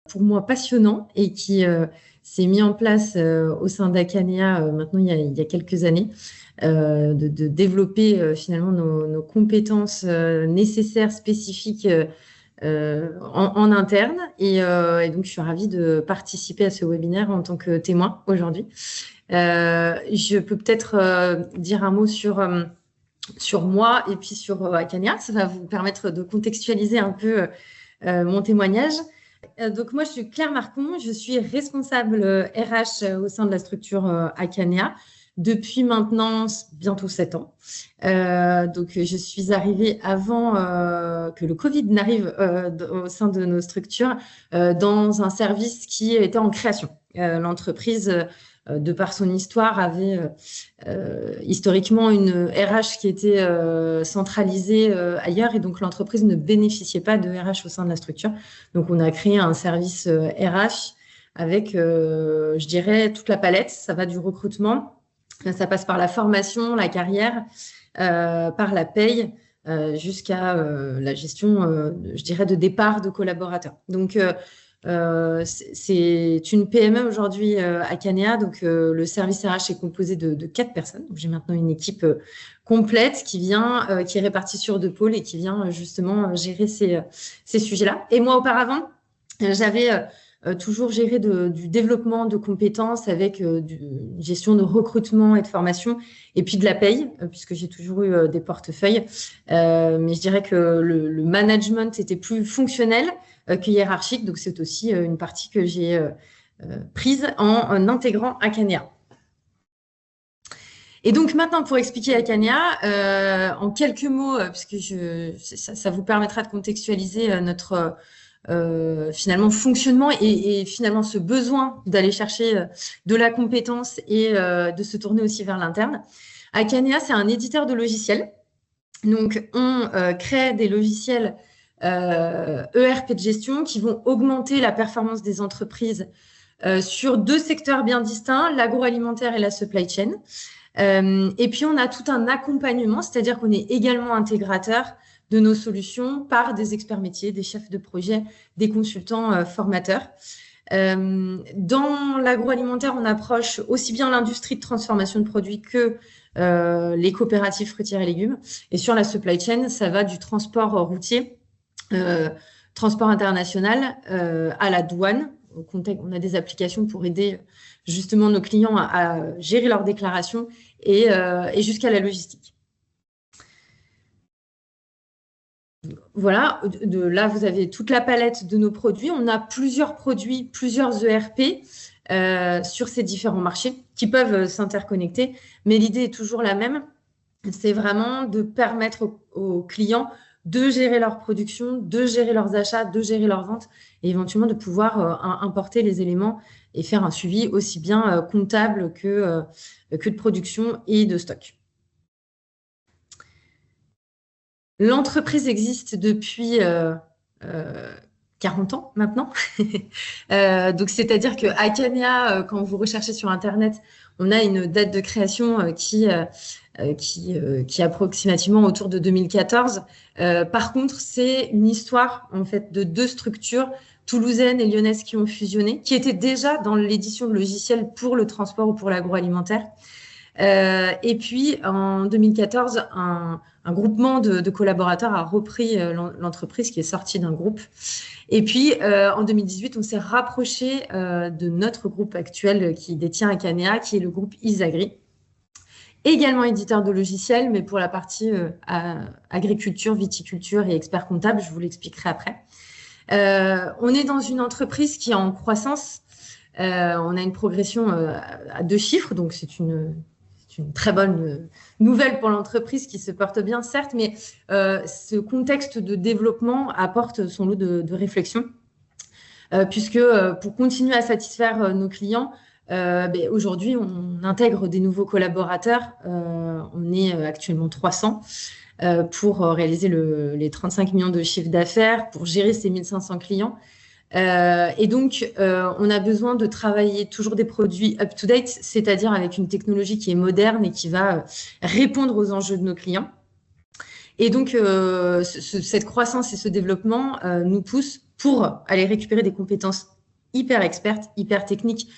pour moi passionnant et qui s'est mis en place au sein d'Acanea maintenant il y a quelques années, de développer finalement nos compétences nécessaires, spécifiques en interne. Et donc, je suis ravie de participer à ce webinaire en tant que témoin aujourd'hui. Je peux peut-être dire un mot sur moi et puis sur Acanea. Ça va vous permettre de contextualiser un peu mon témoignage. Donc, moi, je suis Claire Marcon, je suis responsable RH au sein de la structure Acanea depuis maintenant bientôt 7 ans. Donc, je suis arrivée avant que le Covid n'arrive au sein de nos structures dans un service qui était en création. L'entreprise, de par son histoire, avait historiquement une RH qui était centralisée ailleurs et donc l'entreprise ne bénéficiait pas de RH au sein de la structure. Donc, on a créé un service RH avec, je dirais, toute la palette. Ça va du recrutement, ça passe par la formation, la carrière, par la paye, jusqu'à la gestion, je dirais, de départ de collaborateurs. Donc, c'est une PME aujourd'hui à Canea. Donc, le service RH est composé de 4 personnes. Donc, j'ai maintenant une équipe complète qui est répartie sur 2 pôles et qui vient justement gérer ces sujets-là. Et moi, auparavant, j'avais toujours géré du développement de compétences avec une gestion de recrutement et de formation et puis de la paye, puisque j'ai toujours eu des portefeuilles. Mais je dirais que le management était plus fonctionnel que hiérarchique. Donc, c'est aussi une partie que j'ai prise en intégrant Acanea. Et donc, maintenant, pour expliquer Acanea, en quelques mots, puisque ça vous permettra de contextualiser notre finalement fonctionnement et finalement ce besoin d'aller chercher de la compétence et de se tourner aussi vers l'interne. Acanea, c'est un éditeur de logiciels. Donc, on crée des logiciels ERP de gestion qui vont augmenter la performance des entreprises sur 2 secteurs bien distincts, l'agroalimentaire et la supply chain. Et puis, on a tout un accompagnement, c'est-à-dire qu'on est également intégrateur de nos solutions par des experts métiers, des chefs de projet, des consultants formateurs. Dans l'agroalimentaire, on approche aussi bien l'industrie de transformation de produits que les coopératives fruitières et légumes. Et sur la supply chain, ça va du transport routier, transport international, à la douane. On a des applications pour aider justement nos clients à gérer leurs déclarations et jusqu'à la logistique. Voilà, là, vous avez toute la palette de nos produits. On a plusieurs produits, plusieurs ERP sur ces différents marchés qui peuvent s'interconnecter. Mais l'idée est toujours la même. C'est vraiment de permettre aux clients de gérer leur production, de gérer leurs achats, de gérer leurs ventes et éventuellement de pouvoir importer les éléments et faire un suivi aussi bien comptable que de production et de stock. L'entreprise existe depuis 40 ans maintenant. Donc, c'est-à-dire que Acanea, quand vous recherchez sur Internet, on a une date de création qui est approximativement autour de 2014. Par contre, c'est une histoire en fait de 2 structures toulousaines et lyonnaises qui ont fusionné, qui étaient déjà dans l'édition de logiciels pour le transport ou pour l'agroalimentaire. Et puis, en 2014, un groupement de collaborateurs a repris l'entreprise qui est sortie d'un groupe. Et puis, en 2018, on s'est rapproché de notre groupe actuel qui détient Acanea, qui est le groupe Isagri, également éditeur de logiciels, mais pour la partie agriculture, viticulture et expert comptable, je vous l'expliquerai après. On est dans une entreprise qui est en croissance. On a une progression à 2 chiffres, donc c'est une très bonne nouvelle pour l'entreprise qui se porte bien, certes, mais ce contexte de développement apporte son lot de réflexion, puisque pour continuer à satisfaire nos clients, aujourd'hui, on intègre des nouveaux collaborateurs. On est actuellement 300 pour réaliser les 35 millions de chiffre d'affaires, pour gérer ces 1500 clients. Et donc, on a besoin de travailler toujours des produits up-to-date, c'est-à-dire avec une technologie qui est moderne et qui va répondre aux enjeux de nos clients. Et donc, cette croissance et ce développement nous poussent pour aller récupérer des compétences hyper expertes, hyper techniques,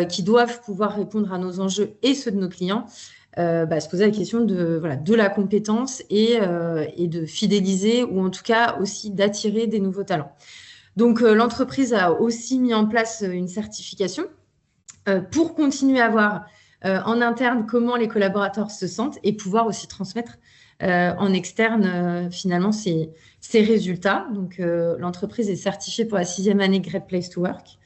qui doivent pouvoir répondre à nos enjeux et ceux de nos clients, se poser la question de la compétence et de fidéliser ou en tout cas aussi d'attirer des nouveaux talents. Donc, l'entreprise a aussi mis en place une certification pour continuer à voir en interne comment les collaborateurs se sentent et pouvoir aussi transmettre en externe finalement ces résultats. Donc, l'entreprise est certifiée pour la 6e année Great Place to Work.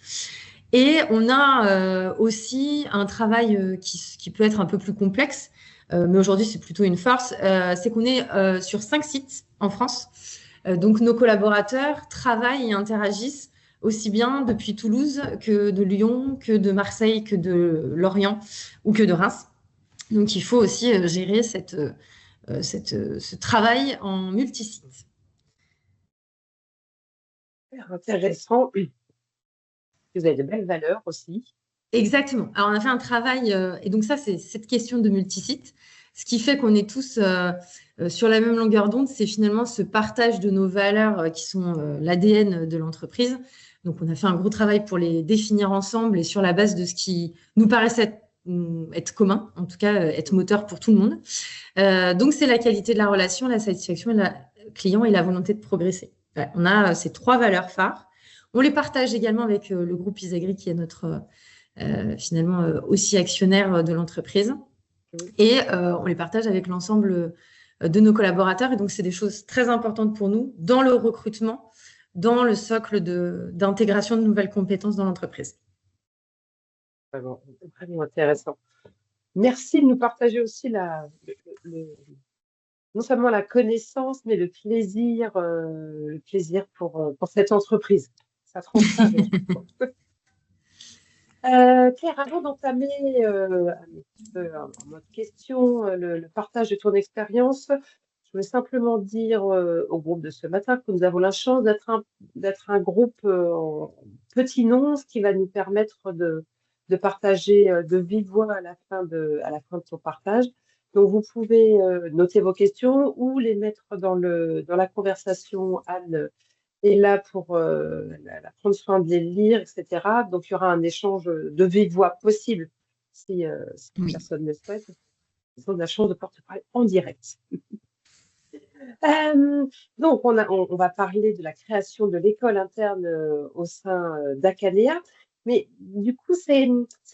Et on a aussi un travail qui peut être un peu plus complexe, mais aujourd'hui c'est plutôt une force, c'est qu'on est sur 5 sites en France. Donc nos collaborateurs travaillent et interagissent aussi bien depuis Toulouse que de Lyon, que de Marseille, que de Lorient ou que de Reims. Donc il faut aussi gérer ce travail en multisite. Intéressant. Vous avez de belles valeurs aussi. Exactement. Alors, on a fait un travail, et donc ça, c'est cette question de multisite. Ce qui fait qu'on est tous sur la même longueur d'onde, c'est finalement ce partage de nos valeurs qui sont l'ADN de l'entreprise. Donc, on a fait un gros travail pour les définir ensemble et sur la base de ce qui nous paraissait être commun, en tout cas être moteur pour tout le monde. Donc, c'est la qualité de la relation, la satisfaction client et la volonté de progresser. Ouais, on a ces 3 valeurs phares. On les partage également avec le groupe Isagri qui est notre finalement aussi actionnaire de l'entreprise. Et on les partage avec l'ensemble de nos collaborateurs. Et donc, c'est des choses très importantes pour nous dans le recrutement, dans le socle d'intégration de nouvelles compétences dans l'entreprise. Vraiment intéressant. Merci de nous partager aussi non seulement la connaissance, mais le plaisir pour cette entreprise. Ça transparent. Claire, avant d'entamer en mode question le partage de ton expérience, je voulais simplement dire au groupe de ce matin que nous avons la chance d'être un groupe en petit nom, ce qui va nous permettre de partager de vive voix à la fin de ton partage. Donc, vous pouvez noter vos questions ou les mettre dans la conversation. Anne est là pour prendre soin de les lire, etc. Donc, il y aura un échange de vive voix possible si Oui. personne ne le souhaite. Ils ont la chance de porte-parole en direct. Donc, on va parler de la création de l'école interne au sein d'Acanea. Mais du coup, c'est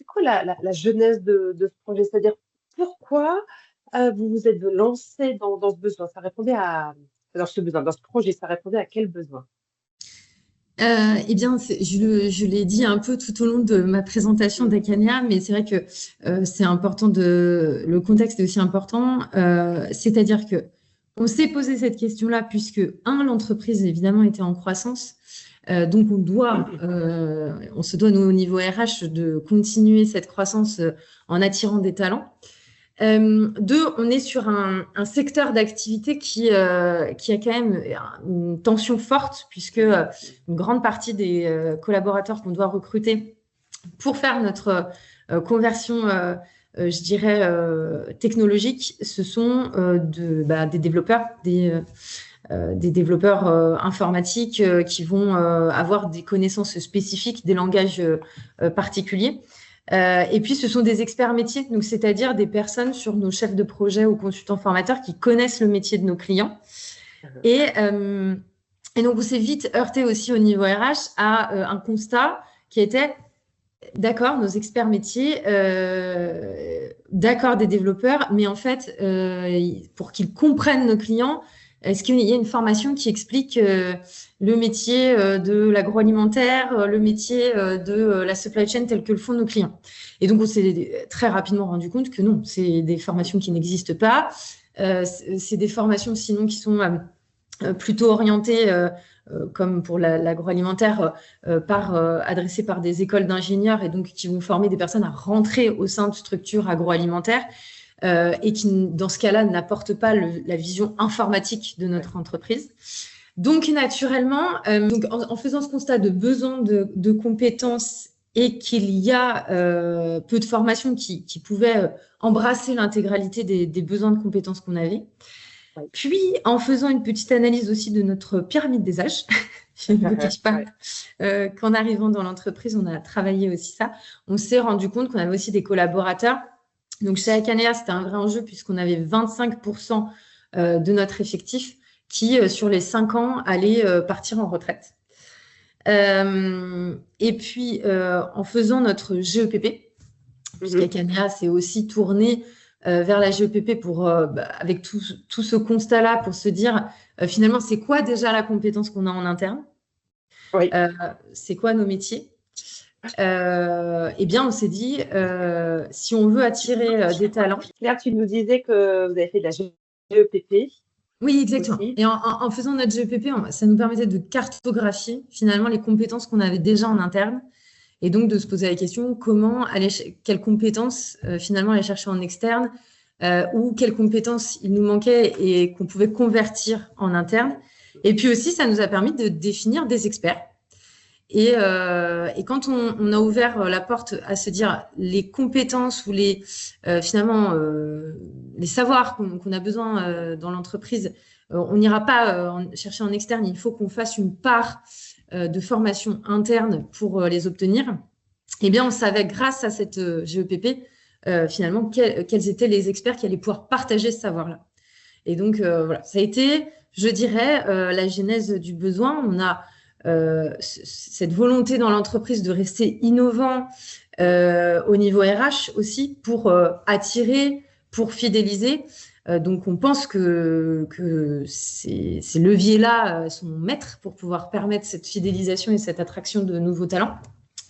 quoi la genèse de ce projet? C'est-à-dire, pourquoi vous vous êtes lancé dans ce besoin? Ça répondait dans ce projet, ça répondait à quel besoin? Eh bien, je l'ai dit un peu tout au long de ma présentation d'Acanea, mais c'est vrai que c'est important le contexte est aussi important. C'est-à-dire que on s'est posé cette question-là puisque, l'entreprise évidemment était en croissance. Donc, on se doit, nous, au niveau RH, de continuer cette croissance en attirant des talents. 2, on est sur un secteur d'activité qui a quand même une tension forte puisque une grande partie des collaborateurs qu'on doit recruter pour faire notre conversion, je dirais, technologique, ce sont des développeurs, des développeurs informatiques qui vont avoir des connaissances spécifiques, des langages particuliers. Et puis, ce sont des experts métiers, donc c'est-à-dire des personnes sur nos chefs de projet ou consultants formateurs qui connaissent le métier de nos clients. Et donc, on s'est vite heurté aussi au niveau RH à un constat qui était, d'accord, nos experts métiers, d'accord, des développeurs, mais en fait, pour qu'ils comprennent nos clients, est-ce qu'il y a une formation qui explique le métier de l'agroalimentaire, le métier de la supply chain tel que le font nos clients? Et donc, on s'est très rapidement rendu compte que non, c'est des formations qui n'existent pas. C'est des formations sinon qui sont plutôt orientées, comme pour l'agroalimentaire, adressées par des écoles d'ingénieurs et donc qui vont former des personnes à rentrer au sein de structures agroalimentaires. Et qui, dans ce cas-là, n'apporte pas la vision informatique de notre entreprise. Donc, naturellement, en faisant ce constat de besoin de compétences et qu'il y a peu de formations qui pouvaient embrasser l'intégralité des besoins de compétences qu'on avait, puis en faisant une petite analyse aussi de notre pyramide des âges, je ne me cache pas qu'en arrivant dans l'entreprise, on a travaillé aussi ça. On s'est rendu compte qu'on avait aussi des collaborateurs. Donc, chez Akanea, c'était un vrai enjeu puisqu'on avait 25% de notre effectif qui, sur les 5 ans, allait partir en retraite. Et puis, en faisant notre GEPP, puisqu'Akanea s'est aussi tourné vers la GEPP avec tout ce constat-là pour se dire, finalement, c'est quoi déjà la compétence qu'on a en interne? Oui. C'est quoi nos métiers? Eh bien, on s'est dit, si on veut attirer des talents. Claire, tu nous disais que vous avez fait de la GEPP. Oui, exactement. Aussi. Et en faisant notre GEPP, ça nous permettait de cartographier finalement les compétences qu'on avait déjà en interne et donc de se poser la question quelles compétences finalement aller chercher en externe ou quelles compétences il nous manquait et qu'on pouvait convertir en interne. Et puis aussi, ça nous a permis de définir des experts. Et quand on a ouvert la porte à se dire les compétences ou finalement les savoirs qu'on a besoin dans l'entreprise, on n'ira pas chercher en externe, il faut qu'on fasse une part de formation interne pour les obtenir. Eh bien, on savait grâce à cette GEPP finalement quels étaient les experts qui allaient pouvoir partager ce savoir-là. Et donc, voilà, ça a été, je dirais, la genèse du besoin. On a cette volonté dans l'entreprise de rester innovant au niveau RH aussi pour attirer, pour fidéliser. Donc, on pense que ces leviers-là sont maîtres pour pouvoir permettre cette fidélisation et cette attraction de nouveaux talents.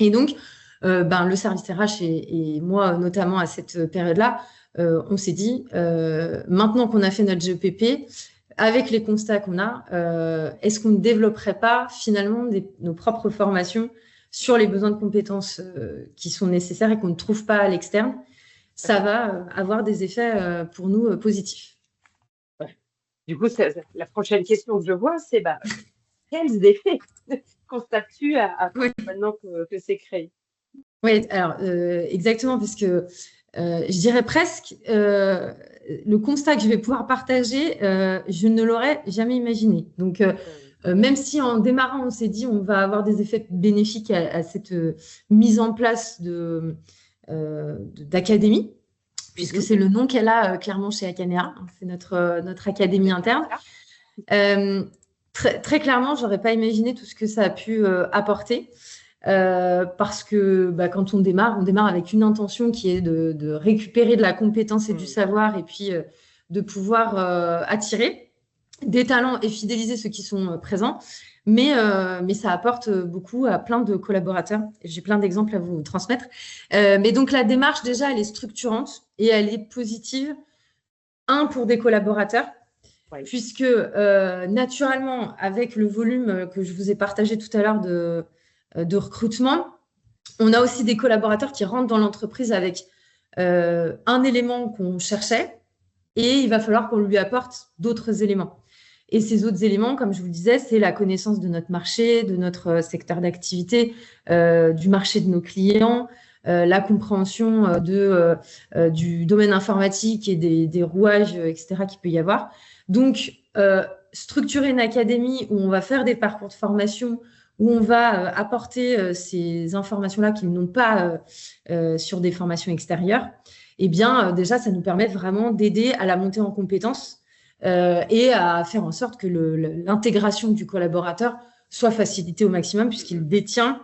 Et donc, le service RH et moi, notamment à cette période-là, on s'est dit, maintenant qu'on a fait notre GEPP, avec les constats qu'on a, est-ce qu'on ne développerait pas finalement nos propres formations sur les besoins de compétences qui sont nécessaires et qu'on ne trouve pas à l'externe? Ça va avoir des effets pour nous positifs. Ouais. Du coup, la prochaine question que je vois, c'est quels effets constates-tu maintenant que c'est créé? Oui, alors exactement, parce que je dirais presque le constat que je vais pouvoir partager, je ne l'aurais jamais imaginé. Donc, même si en démarrant, on s'est dit on va avoir des effets bénéfiques à cette mise en place d'académie, puisque c'est le nom qu'elle a clairement chez Akanea, c'est notre académie interne. Très clairement, je n'aurais pas imaginé tout ce que ça a pu apporter. Parce que quand on démarre avec une intention qui est de récupérer de la compétence et du savoir et puis de pouvoir attirer des talents et fidéliser ceux qui sont présents. Mais ça apporte beaucoup à plein de collaborateurs. J'ai plein d'exemples à vous transmettre. Mais donc, la démarche, déjà, elle est structurante et elle est positive. Pour des collaborateurs, puisque naturellement, avec le volume que je vous ai partagé tout à l'heure de recrutement, on a aussi des collaborateurs qui rentrent dans l'entreprise avec un élément qu'on cherchait et il va falloir qu'on lui apporte d'autres éléments. Et ces autres éléments, comme je vous le disais, c'est la connaissance de notre marché, de notre secteur d'activité, du marché de nos clients, la compréhension du domaine informatique et des rouages, etc., qu'il peut y avoir. Donc, structurer une académie où on va faire des parcours de formation, où on va apporter ces informations-là qu'ils n'ont pas sur des formations extérieures, eh bien, déjà, ça nous permet vraiment d'aider à la montée en compétences et à faire en sorte que l'intégration du collaborateur soit facilitée au maximum, puisqu'il détient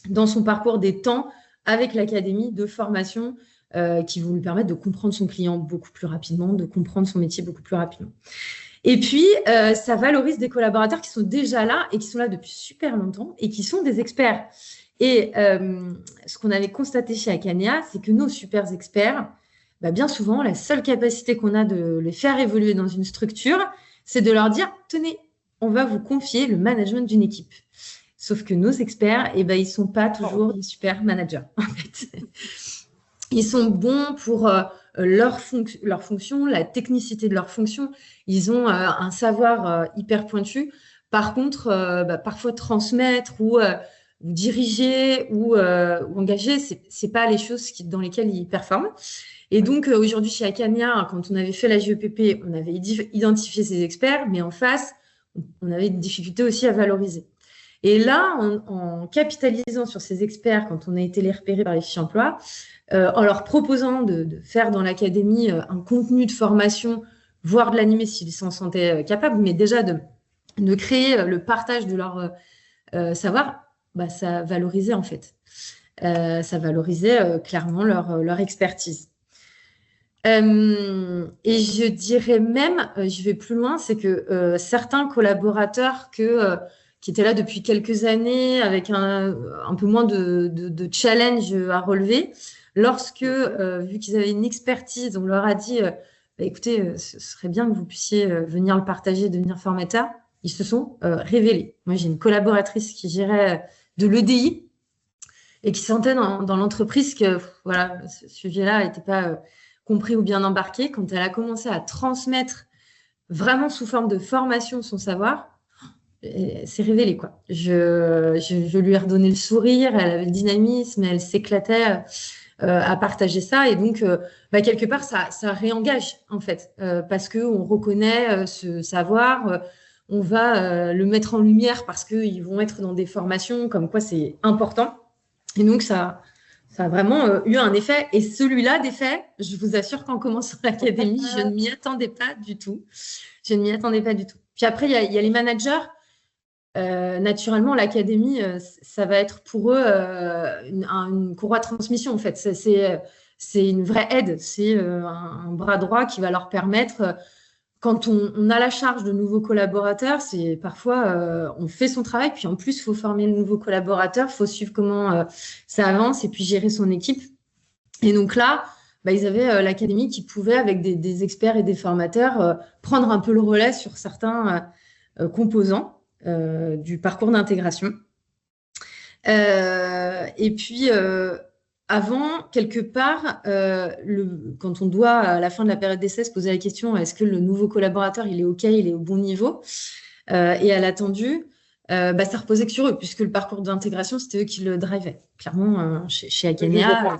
dans son parcours des temps avec l'académie de formation qui vont lui permettre de comprendre son client beaucoup plus rapidement, de comprendre son métier beaucoup plus rapidement. Et puis, ça valorise des collaborateurs qui sont déjà là et qui sont là depuis super longtemps et qui sont des experts. Et ce qu'on avait constaté chez Akanea, c'est que nos super experts, bien souvent, la seule capacité qu'on a de les faire évoluer dans une structure, c'est de leur dire, tenez, on va vous confier le management d'une équipe. Sauf que nos experts, ils ne sont pas toujours des super managers, en fait. Ils sont bons pour leur fonction, la technicité de leur fonction. Ils ont un savoir hyper pointu. Par contre, parfois transmettre ou diriger ou engager, c'est pas les choses dans lesquelles ils performent. Et donc, aujourd'hui, chez Akanea, quand on avait fait la GEPP, on avait identifié ces experts, mais en face, on avait une difficulté aussi à valoriser. Et là, en capitalisant sur ces experts, quand on a été les repérer par les fiches emploi, en leur proposant de faire dans l'académie un contenu de formation, voire de l'animer s'ils s'en sentaient capables, mais déjà de créer le partage de leur savoir, bah, ça valorisait en fait. Ça valorisait clairement leur expertise. Et je dirais même, je vais plus loin, c'est que certains collaborateurs qui étaient là depuis quelques années avec un peu moins de challenge à relever, lorsque, vu qu'ils avaient une expertise, on leur a dit, bah, écoutez, ce serait bien que vous puissiez venir le partager, devenir formateur, ils se sont révélés. Moi, j'ai une collaboratrice qui gérait de l'EDI et qui sentait dans l'entreprise que voilà, ce sujet-là n'était pas compris ou bien embarqué. Quand elle a commencé à transmettre vraiment sous forme de formation son savoir, c'est révélé, quoi. Je lui ai redonné le sourire, elle avait le dynamisme, elle s'éclatait à partager ça. Et donc, bah, quelque part, ça réengage, en fait, parce qu'on reconnaît ce savoir, on va le mettre en lumière parce qu'ils vont être dans des formations, comme quoi c'est important. Et donc, ça a vraiment eu un effet. Et celui-là, d'effet, je vous assure qu'en commençant l'académie, je ne m'y attendais pas du tout. Je ne m'y attendais pas du tout. Puis après, il y a les managers. Naturellement, l'académie, ça va être pour eux une courroie de transmission, en fait. C'est une vraie aide. C'est un bras droit qui va leur permettre, quand on a la charge de nouveaux collaborateurs, c'est parfois on fait son travail, puis en plus, il faut former le nouveau collaborateur, il faut suivre comment ça avance et puis gérer son équipe. Et donc là, bah, ils avaient l'académie qui pouvait, avec des experts et des formateurs, prendre un peu le relais sur certains composants du parcours d'intégration. Et puis, avant, quelque part, quand on doit, à la fin de la période d'essai, se poser la question, est-ce que le nouveau collaborateur, il est OK, il est au bon niveau et à l'attendu, bah, ça reposait que sur eux, puisque le parcours d'intégration, c'était eux qui le drivaient. Clairement, chez Acania,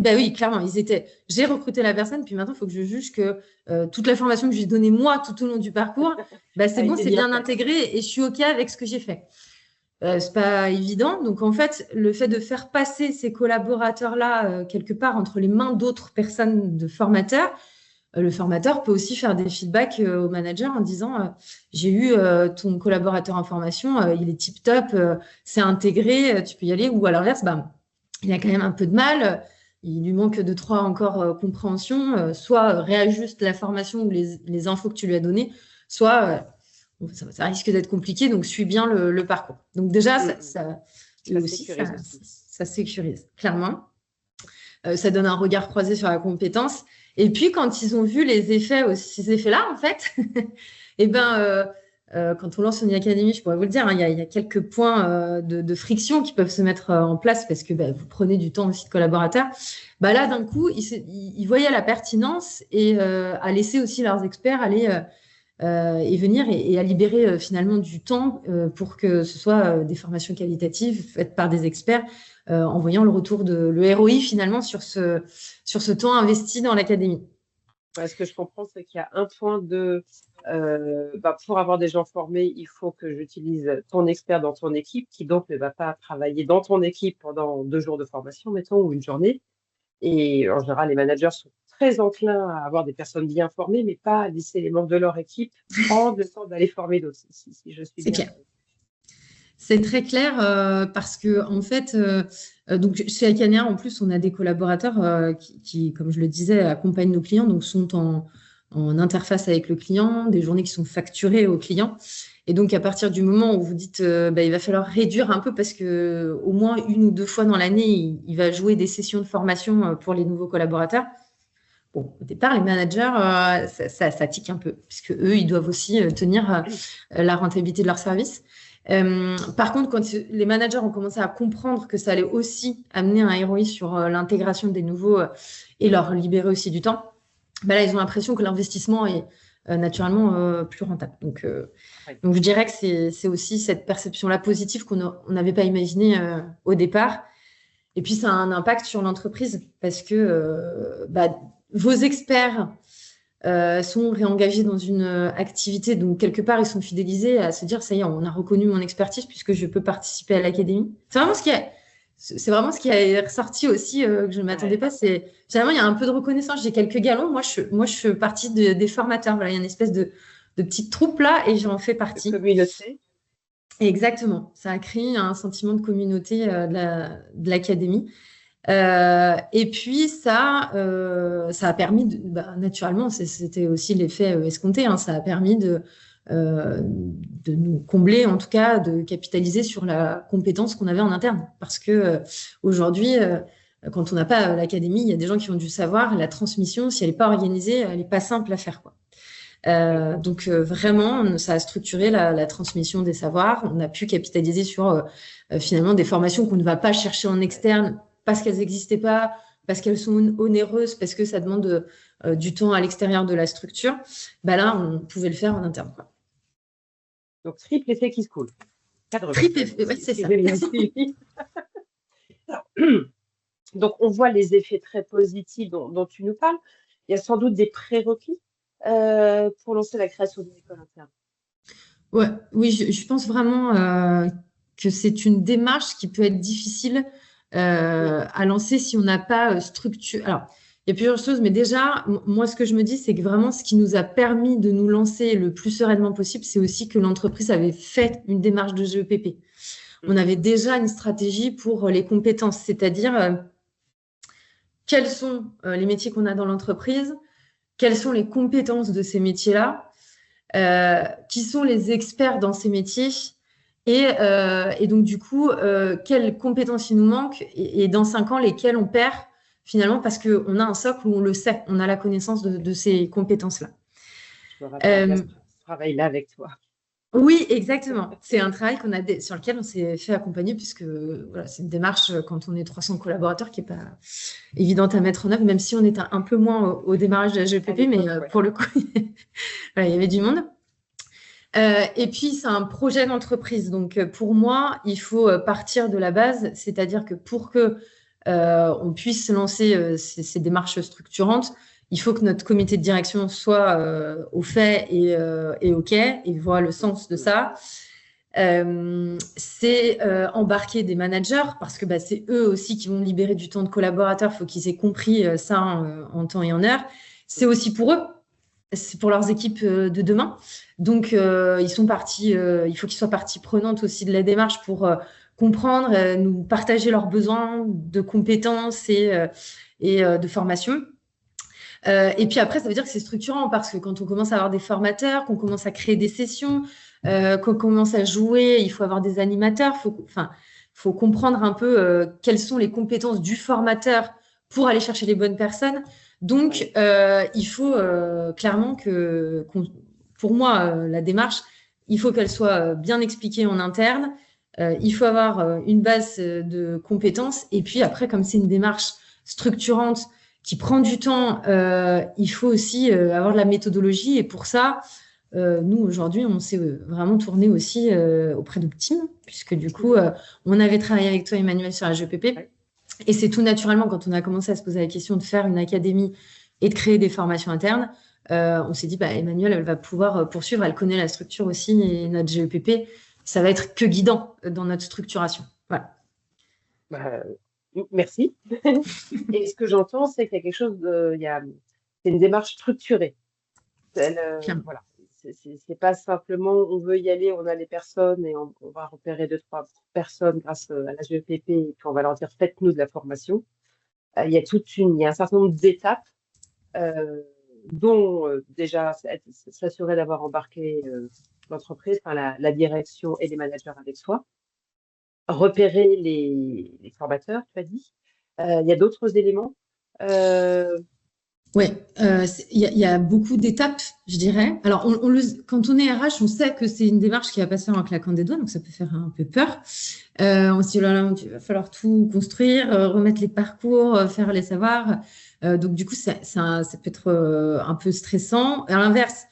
bah oui, clairement, ils étaient. J'ai recruté la personne, puis maintenant, il faut que je juge que toute la formation que j'ai donnée moi tout au long du parcours, bah, c'est bon, c'est bien intégré et je suis OK avec ce que j'ai fait. C'est pas évident. Donc, en fait, le fait de faire passer ces collaborateurs-là quelque part entre les mains d'autres personnes de formateurs, le formateur peut aussi faire des feedbacks au manager en disant j'ai eu ton collaborateur en formation, il est tip-top, c'est intégré, tu peux y aller. Ou à l'inverse, bah, il a quand même un peu de mal, il lui manque 2-3 encore compréhension, soit réajuste la formation ou les infos que tu lui as données, soit ça risque d'être compliqué, donc suis bien le parcours. Donc déjà, ça sécurise, clairement. Ça donne un regard croisé sur la compétence. Et puis, quand ils ont vu les effets, ces effets-là, en fait, et ben, quand on lance une académie, je pourrais vous le dire, hein, il y a quelques points de friction qui peuvent se mettre en place parce que bah, vous prenez du temps aussi de collaborateurs. Bah, là, d'un coup, ils voyaient la pertinence et à laisser aussi leurs experts aller et venir et à libérer finalement du temps pour que ce soit des formations qualitatives faites par des experts en voyant le retour le ROI finalement sur ce temps investi dans l'académie. Ce que je comprends, c'est qu'il y a un point pour avoir des gens formés, il faut que j'utilise ton expert dans ton équipe qui donc ne va pas travailler dans ton équipe pendant 2 jours de formation, mettons, ou une journée. Et en général, les managers sont très enclins à avoir des personnes bien formées, mais pas à laisser les membres de leur équipe prendre le temps d'aller former d'autres. Si je suis bien clair. C'est très clair parce que en fait, donc chez Acania, en plus, on a des collaborateurs qui, comme je le disais, accompagnent nos clients, donc sont en interface avec le client, des journées qui sont facturées aux clients. Et donc, à partir du moment où vous dites, il va falloir réduire un peu parce que au moins 1 ou 2 fois dans l'année, il va jouer des sessions de formation pour les nouveaux collaborateurs. Bon, au départ, les managers, ça tique un peu, puisque eux, ils doivent aussi tenir la rentabilité de leur service. Par contre, quand les managers ont commencé à comprendre que ça allait aussi amener un ROI sur l'intégration des nouveaux et leur libérer aussi du temps, bah là, ils ont l'impression que l'investissement est naturellement plus rentable. Donc, je dirais que c'est aussi cette perception-là positive qu'on n'avait pas imaginée au départ. Et puis, ça a un impact sur l'entreprise parce que vos experts sont réengagés dans une activité. Donc, quelque part, ils sont fidélisés à se dire, ça y est, on a reconnu mon expertise puisque je peux participer à l'académie. C'est vraiment ce qui est ressorti aussi, que je ne m'attendais pas. Finalement, il y a un peu de reconnaissance. J'ai quelques galons. Moi, je fais partie des formateurs. Voilà, il y a une espèce de petite troupe là et j'en fais partie. Communauté. Exactement. Ça a créé un sentiment de communauté de l'académie. Et puis ça a permis, naturellement, c'était aussi l'effet escompté, hein, ça a permis de nous combler, en tout cas, de capitaliser sur la compétence qu'on avait en interne. Parce que aujourd'hui, quand on n'a pas l'académie, il y a des gens qui ont du savoir, la transmission, si elle n'est pas organisée, elle n'est pas simple à faire, quoi. Donc vraiment, ça a structuré la transmission des savoirs. On a pu capitaliser sur finalement des formations qu'on ne va pas chercher en externe parce qu'elles n'existaient pas, parce qu'elles sont onéreuses, parce que ça demande du temps à l'extérieur de la structure. Là, on pouvait le faire en interne, quoi. Donc, triple effet qui se coule. Triple effet, ouais, c'est ça. Donc, on voit les effets très positifs dont tu nous parles. Il y a sans doute des prérequis pour lancer la création d'une école interne. Ouais, oui, je pense vraiment que c'est une démarche qui peut être difficile à lancer si on n'a pas structure. Alors, il y a plusieurs choses, mais déjà, moi, ce que je me dis, c'est que vraiment, ce qui nous a permis de nous lancer le plus sereinement possible, c'est aussi que l'entreprise avait fait une démarche de GEPP. On avait déjà une stratégie pour les compétences, c'est-à-dire quels sont les métiers qu'on a dans l'entreprise, quelles sont les compétences de ces métiers-là, qui sont les experts dans ces métiers et donc du coup, quelles compétences il nous manque et dans 5 ans, lesquelles on perd finalement parce qu'on a un socle où on le sait, on a la connaissance de ces compétences-là. Je me rappelle ce travail-là avec toi. Oui, exactement. C'est un travail sur lequel on s'est fait accompagner puisque voilà, c'est une démarche quand on est 300 collaborateurs qui n'est pas évidente à mettre en œuvre, même si on est un peu moins au démarrage de la GEPP, mais pour le coup, voilà, il y avait du monde. Et puis, c'est un projet d'entreprise. Donc, pour moi, il faut partir de la base, c'est-à-dire que pour que on puisse lancer ces démarches structurantes, il faut que notre comité de direction soit au fait et OK et voit le sens de ça. C'est embarquer des managers parce que c'est eux aussi qui vont libérer du temps de collaborateurs. Il faut qu'ils aient compris ça en temps et en heure. C'est aussi pour eux. C'est pour leurs équipes de demain. Donc, ils sont partis, il faut qu'ils soient partie prenante aussi de la démarche pour comprendre, nous partager leurs besoins de compétences et de formation. Et puis après, ça veut dire que c'est structurant parce que quand on commence à avoir des formateurs, qu'on commence à créer des sessions, qu'on commence à jouer, il faut avoir des animateurs, faut comprendre un peu quelles sont les compétences du formateur pour aller chercher les bonnes personnes. Donc, il faut clairement pour moi, la démarche, il faut qu'elle soit bien expliquée en interne. Il faut avoir une base de compétences. Et puis après, comme c'est une démarche structurante qui prend du temps, il faut aussi avoir de la méthodologie. Et pour ça, nous, aujourd'hui, on s'est vraiment tourné aussi auprès d'Optime, puisque du coup, on avait travaillé avec toi, Emmanuel, sur la GEPP. Et c'est tout naturellement, quand on a commencé à se poser la question de faire une académie et de créer des formations internes, on s'est dit, Emmanuel, elle va pouvoir poursuivre, elle connaît la structure aussi, et notre GEPP, ça va être que guidant dans notre structuration. Voilà. Merci. Et ce que j'entends, c'est qu'il y a quelque chose c'est une démarche structurée. Voilà. C'est pas simplement on veut y aller, on a les personnes et on va repérer 2-3 personnes grâce à la GEPP et puis on va leur dire faites-nous de la formation. Il y a un certain nombre d'étapes dont déjà s'assurer d'avoir embarqué l'entreprise, la direction et les managers avec soi, repérer les formateurs, tu as dit. Il y a d'autres éléments. Oui, il y a beaucoup d'étapes, je dirais. Alors, quand on est RH, on sait que c'est une démarche qui va pas se faire en claquant des doigts, donc ça peut faire un peu peur. On se dit, il va falloir tout construire, remettre les parcours, faire les savoirs. Donc, du coup, ça peut être un peu stressant. À l'inverse,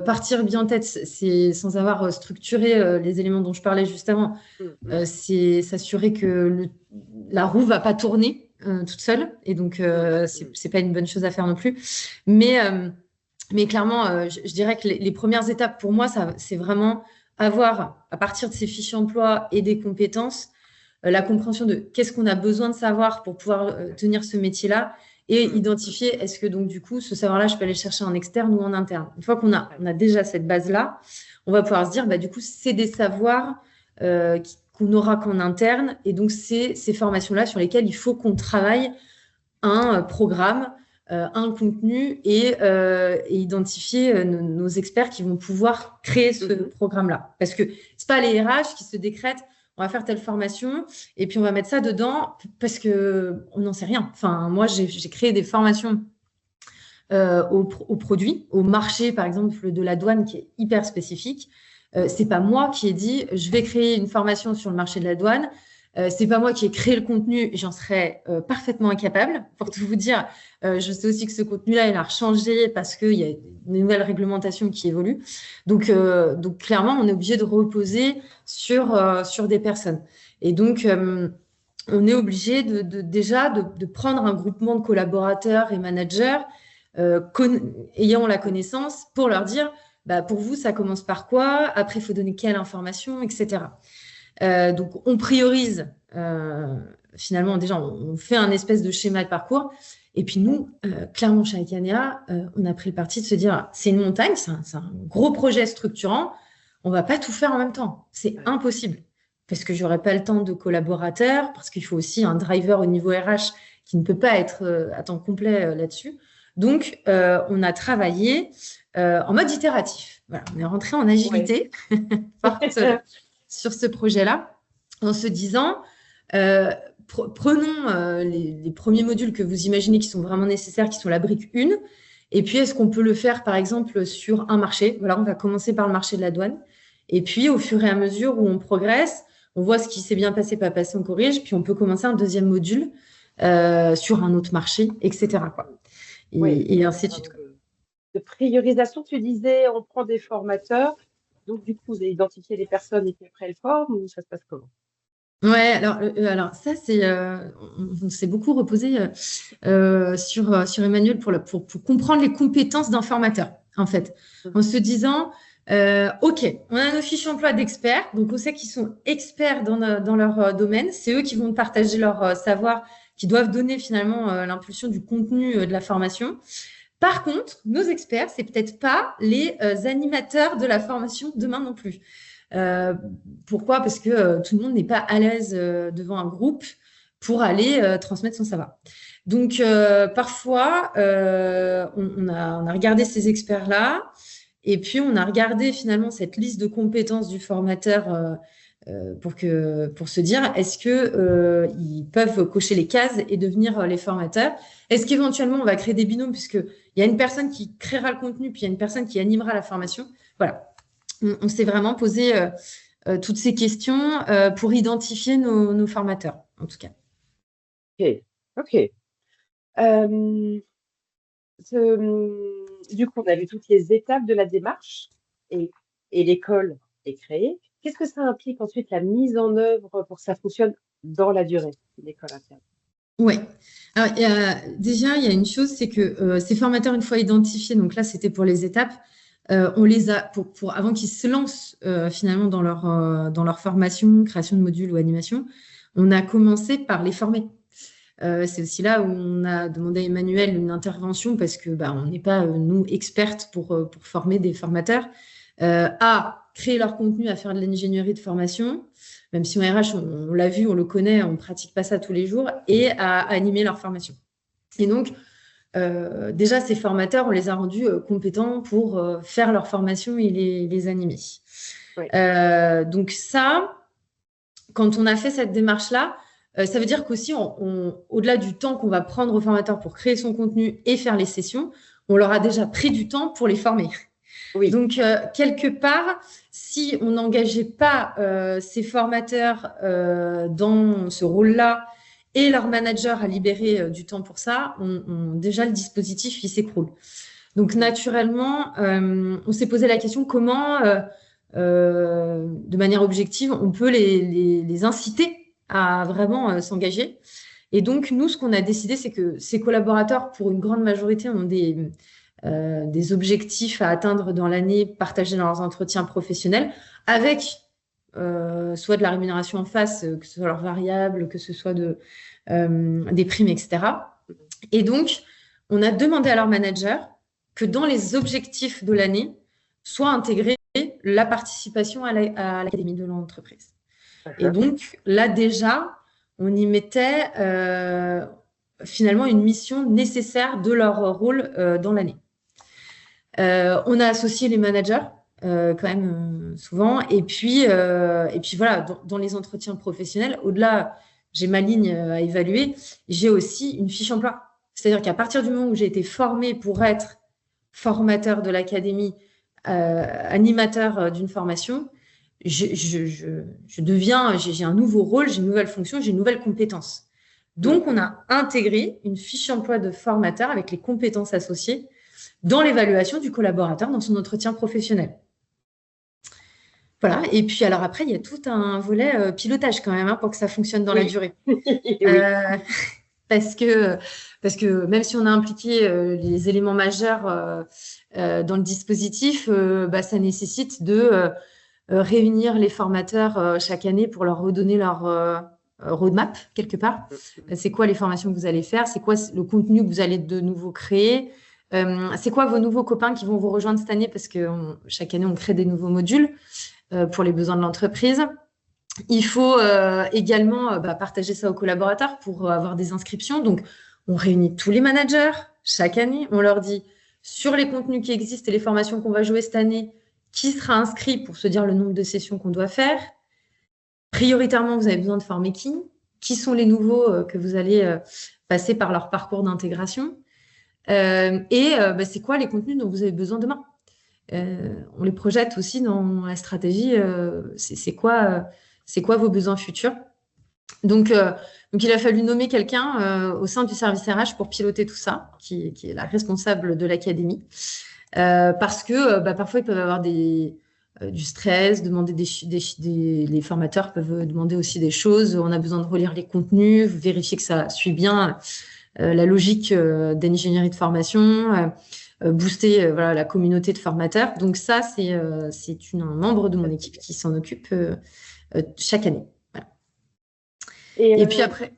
partir bien en tête, c'est sans avoir structuré les éléments dont je parlais juste avant, c'est s'assurer que la roue va pas tourner toute seule, et donc c'est pas une bonne chose à faire non plus. Mais Mais clairement, je dirais que les premières étapes pour moi, c'est vraiment avoir, à partir de ces fiches emploi et des compétences, la compréhension de qu'est-ce qu'on a besoin de savoir pour pouvoir tenir ce métier-là et Mm. identifier est-ce que donc du coup, ce savoir-là, je peux aller le chercher en externe ou en interne. Une fois qu'on a déjà cette base-là, on va pouvoir se dire, bah, du coup, c'est des savoirs qu'on n'aura qu'en interne. Et donc, c'est ces formations-là sur lesquelles il faut qu'on travaille un programme, un contenu et identifier nos experts qui vont pouvoir créer ce Mhm. programme-là. Parce que c'est pas les RH qui se décrètent, on va faire telle formation et puis on va mettre ça dedans parce que on n'en sait rien. Enfin, moi, j'ai créé des formations aux produits, au marché, par exemple, de la douane qui est hyper spécifique. C'est pas moi qui ai dit je vais créer une formation sur le marché de la douane. C'est pas moi qui ai créé le contenu, j'en serais parfaitement incapable. Pour tout vous dire, je sais aussi que ce contenu-là, il a changé parce qu'il y a une nouvelle réglementation qui évolue. Donc clairement, on est obligé de reposer sur des personnes. Et donc, on est obligé déjà de prendre un groupement de collaborateurs et managers ayant la connaissance pour leur dire, bah, pour vous, ça commence par quoi? Après, il faut donner quelle information, etc. Donc, on priorise. Finalement, déjà, on fait un espèce de schéma de parcours. Et puis nous, clairement, chez Icanea, on a pris le parti de se dire, c'est une montagne, c'est un gros projet structurant. On va pas tout faire en même temps. C'est Ouais. impossible. Parce que j'aurais pas le temps de collaborateurs, parce qu'il faut aussi un driver au niveau RH qui ne peut pas être à temps complet là-dessus. Donc, on a travaillé en mode itératif. Voilà, on est rentré en Ouais. agilité forte sur ce projet-là, en se disant, euh, prenons les premiers modules que vous imaginez qui sont vraiment nécessaires, qui sont la brique 1, et puis est-ce qu'on peut le faire, par exemple, sur un marché? Voilà, on va commencer par le marché de la douane, et puis au fur et à mesure où on progresse, on voit ce qui s'est bien passé, pas passé, on corrige, puis on peut commencer un deuxième module sur un autre marché, etc., quoi. Oui, Et ainsi de suite, vraiment quoi. de priorisation, tu disais, on prend des formateurs. Donc, du coup, vous avez identifié les personnes et puis après, elles forment ou ça se passe comment? Ouais, alors ça, on s'est beaucoup reposé sur Emmanuel pour comprendre les compétences d'un formateur, en fait, en Mhm. se disant, OK, on a nos fiches emploi d'experts, donc on sait qu'ils sont experts dans leur domaine, c'est eux qui vont partager leur savoir, qui doivent donner finalement l'impulsion du contenu de la formation. Par contre, nos experts, c'est peut-être pas les animateurs de la formation demain non plus. Euh, Pourquoi? Parce que tout le monde n'est pas à l'aise devant un groupe pour aller transmettre son savoir. Donc, parfois, on a regardé ces experts-là et puis on a regardé finalement cette liste de compétences du formateur pour se dire est-ce que ils peuvent cocher les cases et devenir les formateurs? Est-ce qu'éventuellement on va créer des binômes puisque il y a une personne qui créera le contenu puis il y a une personne qui animera la formation? Voilà, on s'est vraiment posé toutes ces questions pour identifier nos formateurs, en tout cas. Ok, ok. Euh, du coup, on a vu toutes les étapes de la démarche et, et l'école est créée. Qu'est-ce que ça implique ensuite la mise en œuvre pour que ça fonctionne dans la durée, l'école interne? Oui. Alors, déjà, il y a une chose, c'est que ces formateurs, une fois identifiés, donc là, c'était pour les étapes, on les a, avant qu'ils se lancent finalement dans leur formation, création de modules ou animation, on a commencé par les former. C'est aussi là où on a demandé à Emmanuel une intervention parce que bah, on n'est pas, nous, expertes pour former des formateurs, à créer leur contenu, à faire de l'ingénierie de formation, même si en RH, on l'a vu, on le connaît, on ne pratique pas ça tous les jours, et à animer leur formation. Et donc, déjà, ces formateurs, on les a rendus compétents pour faire leur formation et les animer. Oui. Donc ça, quand on a fait cette démarche-là, ça veut dire qu'aussi, au-delà du temps qu'on va prendre aux formateurs pour créer son contenu et faire les sessions, on leur a déjà pris du temps pour les former. Oui. Donc, quelque part, si on n'engageait pas ces formateurs dans ce rôle-là et leur manager à libérer du temps pour ça, déjà le dispositif, il s'écroule. Donc, Mm. naturellement, on s'est posé la question comment, de manière objective, on peut les inciter à vraiment s'engager. Et donc, nous, ce qu'on a décidé, c'est que ces collaborateurs, pour une grande majorité, ont des objectifs à atteindre dans l'année partagés dans leurs entretiens professionnels avec soit de la rémunération en face, que ce soit leur variable, que ce soit des primes, etc. Et donc, on a demandé à leur manager que dans les objectifs de l'année soit intégrée la participation à l'académie de l'entreprise. Et donc, là déjà, on y mettait finalement une mission nécessaire de leur rôle dans l'année. On a associé les managers quand même souvent. Et puis voilà, dans les entretiens professionnels, au-delà, j'ai ma ligne à évaluer, j'ai aussi une fiche emploi. C'est-à-dire qu'à partir du moment où j'ai été formée pour être formateur de l'académie, animateur d'une formation, je deviens, j'ai un nouveau rôle, j'ai une nouvelle fonction, j'ai une nouvelle compétence. Donc, on a intégré une fiche emploi de formateur avec les compétences associées dans l'évaluation du collaborateur dans son entretien professionnel. Voilà. Et puis, alors après, il y a tout un volet pilotage quand même pour que ça fonctionne dans la durée. Parce que même si on a impliqué les éléments majeurs dans le dispositif, ça nécessite de réunir les formateurs chaque année pour leur redonner leur roadmap quelque part. C'est quoi les formations que vous allez faire? C'est quoi le contenu que vous allez de nouveau créer? C'est quoi vos nouveaux copains qui vont vous rejoindre cette année? Parce que chaque année, on crée des nouveaux modules pour les besoins de l'entreprise. Il faut également partager ça aux collaborateurs pour avoir des inscriptions. Donc, on réunit tous les managers chaque année. On leur dit sur les contenus qui existent et les formations qu'on va jouer cette année, qui sera inscrit pour se dire le nombre de sessions qu'on doit faire. Prioritairement, vous avez besoin de former qui sont les nouveaux que vous allez passer par leur parcours d'intégration. C'est quoi les contenus dont vous avez besoin demain? On les projette aussi dans la stratégie. C'est quoi vos besoins futurs? Donc, il a fallu nommer quelqu'un au sein du service RH pour piloter tout ça, qui est la responsable de l'académie. Parce que parfois, ils peuvent avoir du stress, demander les formateurs peuvent demander aussi des choses. On a besoin de relire les contenus, vérifier que ça suit bien la logique d'ingénierie de formation, booster la communauté de formateurs. Donc ça, c'est un membre de mon équipe qui s'en occupe chaque année. Voilà. Et puis après...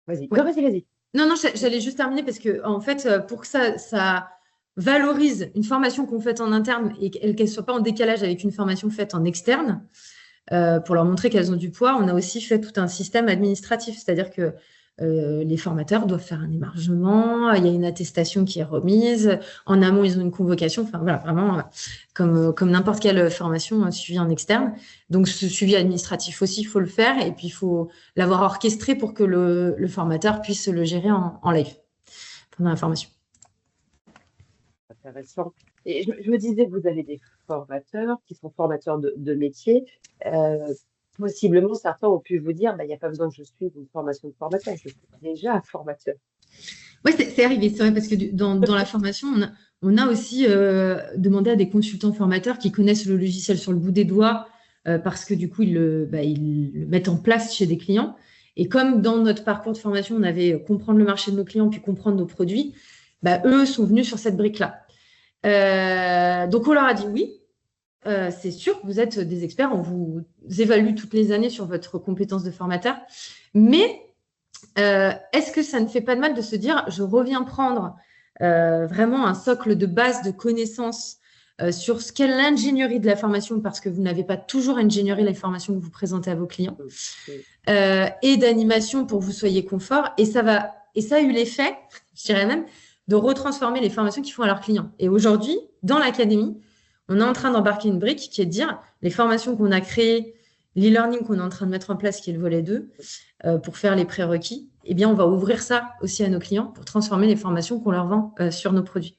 Vas-y. Ouais. Vas-y. Non, j'allais juste terminer parce que en fait, pour que ça valorise une formation qu'on fait en interne et qu'elle ne soit pas en décalage avec une formation faite en externe, pour leur montrer qu'elles ont du poids, on a aussi fait tout un système administratif. C'est-à-dire que les formateurs doivent faire un émargement, il y a une attestation qui est remise, en amont, ils ont une convocation, enfin voilà, vraiment comme n'importe quelle formation suivie en externe. Donc, ce suivi administratif aussi, il faut le faire et puis il faut l'avoir orchestré pour que le formateur puisse le gérer en live pendant la formation. Intéressant. Et je me disais que vous avez des formateurs qui sont formateurs de métier. Possiblement, certains ont pu vous dire, il n'y a pas besoin que je suive une formation de formateur, je suis déjà un formateur. Oui, c'est arrivé, c'est vrai, parce que dans la formation, on a aussi demandé à des consultants formateurs qui connaissent le logiciel sur le bout des doigts, parce que du coup, ils le mettent en place chez des clients. Et comme dans notre parcours de formation, on avait comprendre le marché de nos clients, puis comprendre nos produits, eux sont venus sur cette brique-là. Donc, on leur a dit oui. C'est sûr que vous êtes des experts, on vous évalue toutes les années sur votre compétence de formateur, mais est-ce que ça ne fait pas de mal de se dire je reviens prendre vraiment un socle de base de connaissances sur ce qu'est l'ingénierie de la formation, parce que vous n'avez pas toujours ingénierie les formations que vous présentez à vos clients, et d'animation pour que vous soyez confort, et ça a eu l'effet, je dirais même, de retransformer les formations qu'ils font à leurs clients. Et aujourd'hui, dans l'académie, on est en train d'embarquer une brique qui est de dire les formations qu'on a créées, l'e-learning qu'on est en train de mettre en place, qui est le volet 2, pour faire les prérequis, eh bien, on va ouvrir ça aussi à nos clients pour transformer les formations qu'on leur vend sur nos produits.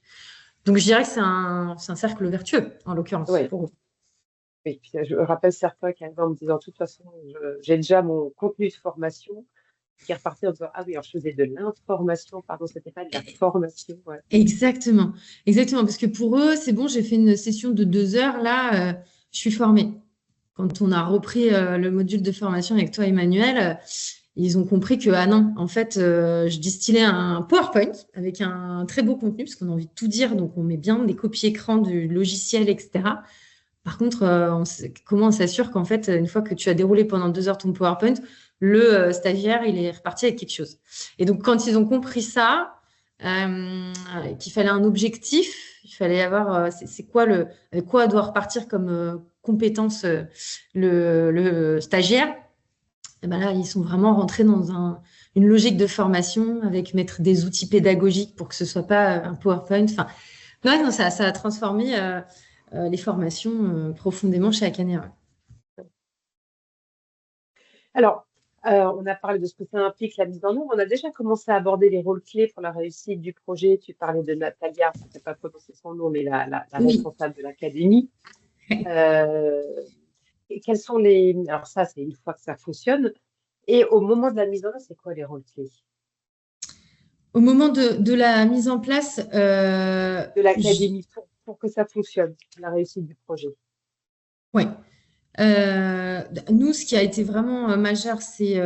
Donc, je dirais que c'est un cercle vertueux, en l'occurrence, pour eux. Oui, puis je rappelle certains qui arrivent en me disant, de toute façon, j'ai déjà mon contenu de formation, qui est reparti en disant, ah oui, alors je faisais de l'information, pardon, c'était pas de la formation. Ouais. Exactement, parce que pour eux, c'est bon, j'ai fait une session de 2 heures, là, je suis formée. Quand on a repris le module de formation avec toi, Emmanuel, Ils ont compris que, ah non, en fait, je distillais un PowerPoint avec un très beau contenu, parce qu'on a envie de tout dire, donc on met bien des copies écran du logiciel, etc. Par contre, comment on s'assure qu'en fait, une fois que tu as déroulé pendant 2 heures ton PowerPoint, le stagiaire, il est reparti avec quelque chose. Et donc, quand ils ont compris ça, qu'il fallait un objectif, il fallait avoir, c'est quoi avec quoi doit repartir comme compétence le stagiaire, et ben là, ils sont vraiment rentrés dans une logique de formation avec mettre des outils pédagogiques pour que ce soit pas un PowerPoint. Enfin, non, ça a transformé les formations profondément chez Acanea. Alors, on a parlé de ce que ça implique la mise en œuvre. On a déjà commencé à aborder les rôles clés pour la réussite du projet. Tu parlais de Natalia, je ne sais pas prononcer son nom, mais la Oui. responsable de l'académie. Et quels sont les... Alors ça, c'est une fois que ça fonctionne. Et au moment de la mise en œuvre, c'est quoi les rôles clés Au moment de la mise en place, de l'académie pour que ça fonctionne, la réussite du projet? ouais. Nous, ce qui a été vraiment majeur, c'est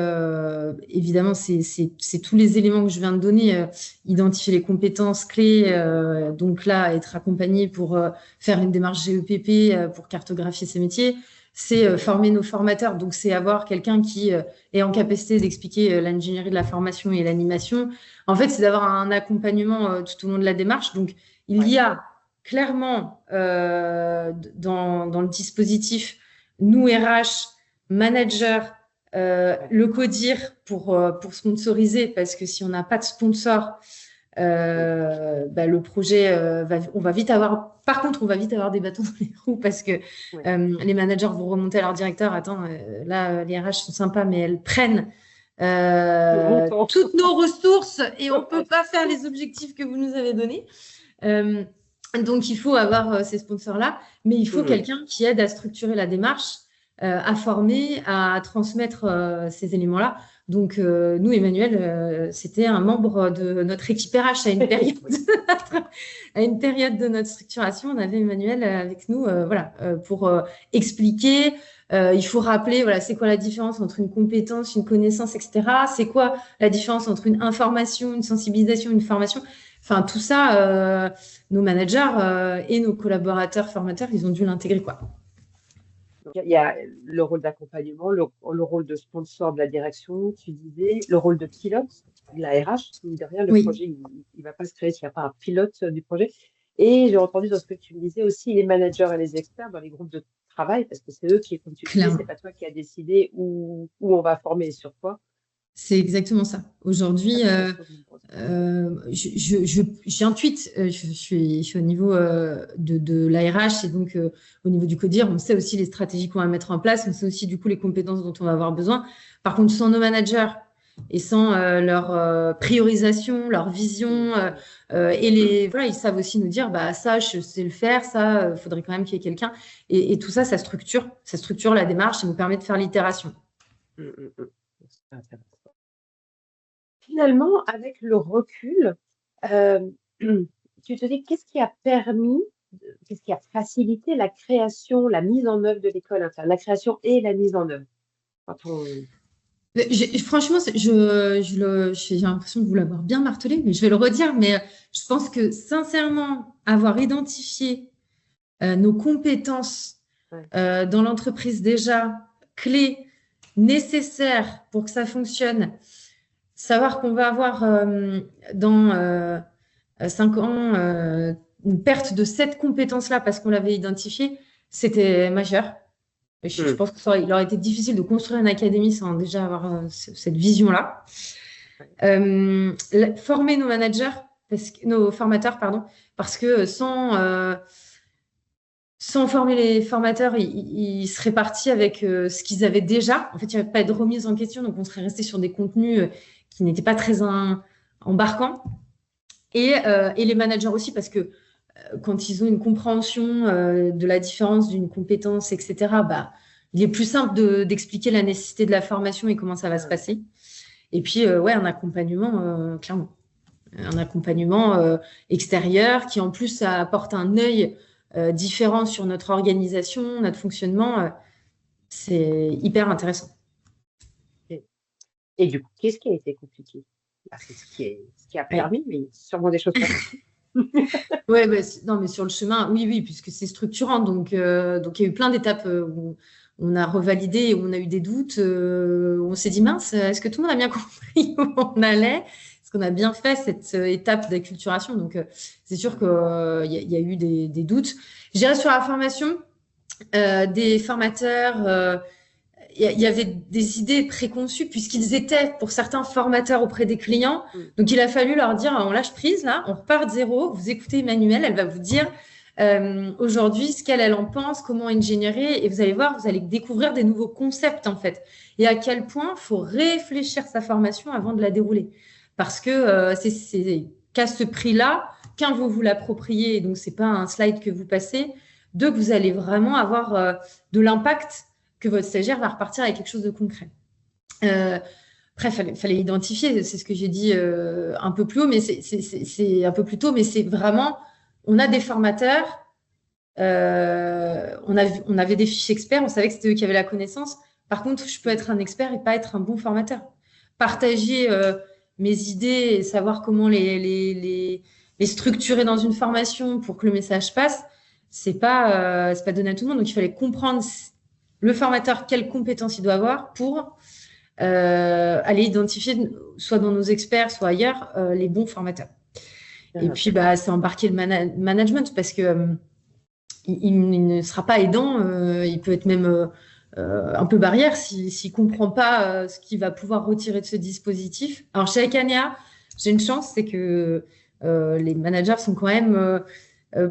évidemment c'est tous les éléments que je viens de donner, identifier les compétences clés, donc là être accompagné pour faire une démarche GEPP pour cartographier ces métiers, c'est former nos formateurs, donc c'est avoir quelqu'un qui est en capacité d'expliquer l'ingénierie de la formation et l'animation. En fait, c'est d'avoir un accompagnement tout au long de la démarche. Donc il y a clairement dans le dispositif nous RH, managers, le CODIR pour sponsoriser, parce que si on n'a pas de sponsor, le projet, on va vite avoir. Par contre, on va vite avoir des bâtons dans les roues parce que les managers vont remonter à leur directeur. Attends, là, les RH sont sympas, mais elles prennent toutes nos ressources et on ne peut pas faire les objectifs que vous nous avez donnés. Donc, il faut avoir ces sponsors-là, mais il faut quelqu'un qui aide à structurer la démarche, à former, à transmettre ces éléments-là. Donc, nous, Emmanuel, c'était un membre de notre équipe RH à une période de notre structuration. On avait Emmanuel avec nous pour expliquer. Il faut rappeler, voilà, c'est quoi la différence entre une compétence, une connaissance, etc. C'est quoi la différence entre une information, une sensibilisation, une formation. Enfin, tout ça, nos managers et nos collaborateurs formateurs, ils ont dû l'intégrer, quoi. Donc, il y a le rôle d'accompagnement, le rôle de sponsor de la direction, tu disais, le rôle de pilote de la RH. Mine de rien, le projet, il ne va pas se créer s'il n'y a pas un pilote du projet. Et j'ai entendu dans ce que tu me disais aussi les managers et les experts dans les groupes de travail, parce que c'est eux qui, comme tu disais, c'est pas toi qui as décidé où on va former et sur quoi. C'est exactement ça. Aujourd'hui, j'intuite, je suis au niveau de l'ARH et donc au niveau du CODIR, on sait aussi les stratégies qu'on va mettre en place, on sait aussi du coup les compétences dont on va avoir besoin. Par contre, sans nos managers et sans leur priorisation, leur vision, ils savent aussi nous dire, bah ça, je sais le faire, ça, faudrait quand même qu'il y ait quelqu'un. Et tout ça, ça structure la démarche et nous permet de faire l'itération. C'est intéressant. Finalement, avec le recul, tu te dis qu'est-ce qui a permis, qu'est-ce qui a facilité la création, la mise en œuvre de l'école interne, la création et la mise en œuvre? Franchement, j'ai l'impression de vous l'avoir bien martelé, mais je vais le redire. Mais je pense que sincèrement, avoir identifié nos compétences dans l'entreprise déjà clés, nécessaires pour que ça fonctionne, savoir qu'on va avoir dans 5 ans une perte de cette compétence-là parce qu'on l'avait identifiée, c'était majeur. Je pense qu'il aurait été difficile de construire une académie sans déjà avoir cette vision-là. Former nos managers, nos formateurs, parce que sans former les formateurs, ils seraient partis avec ce qu'ils avaient déjà. En fait, il n'y avait pas de remise en question, donc on serait resté sur des contenus qui n'étaient pas très embarquants. Et les managers aussi, parce que quand ils ont une compréhension de la différence d'une compétence, etc., il est plus simple d'expliquer la nécessité de la formation et comment ça va se passer. Et puis, un accompagnement, clairement. Un accompagnement extérieur qui, en plus, ça apporte un œil différent sur notre organisation, notre fonctionnement. C'est hyper intéressant. Et du coup, qu'est-ce qui a été compliqué? Bah, c'est ce qui a Ouais. permis, mais sûrement des choses pas faciles. Ouais, bah, non, mais sur le chemin, oui, oui, puisque c'est structurant. Donc, il y a eu plein d'étapes où on a revalidé, où on a eu des doutes. Où on s'est dit, mince, est-ce que tout le monde a bien compris où on allait? Est-ce qu'on a bien fait cette étape d'acculturation? Donc, c'est sûr qu'il y a eu des doutes. Je dirais sur la formation, des formateurs. Il y avait des idées préconçues puisqu'ils étaient pour certains formateurs auprès des clients. Mm. Donc, il a fallu leur dire, on lâche prise là, on repart de zéro. Vous écoutez Emmanuelle, elle va vous dire aujourd'hui ce qu'elle en pense, comment ingénierer. Et vous allez voir, vous allez découvrir des nouveaux concepts en fait. Et à quel point il faut réfléchir sa formation avant de la dérouler. Parce que c'est qu'à ce prix-là, qu'un, vous vous l'appropriez, donc c'est pas un slide que vous passez. Deux, que vous allez vraiment avoir de l'impact, que votre stagiaire va repartir avec quelque chose de concret. Après, fallait identifier, c'est ce que j'ai dit un peu plus haut, mais c'est un peu plus tôt, mais c'est vraiment, on a des formateurs, on avait des fiches experts, on savait que c'était eux qui avaient la connaissance. Par contre, je peux être un expert et pas être un bon formateur. Partager mes idées et savoir comment les structurer dans une formation pour que le message passe, c'est pas donné à tout le monde. Donc, il fallait comprendre le formateur, quelles compétences il doit avoir pour aller identifier, soit dans nos experts, soit ailleurs, les bons formateurs. Et puis, bah, c'est embarquer le management parce que il ne sera pas aidant, il peut être même un peu barrière s'il ne comprend pas ce qu'il va pouvoir retirer de ce dispositif. Alors, chez Acania, j'ai une chance, c'est que les managers sont quand même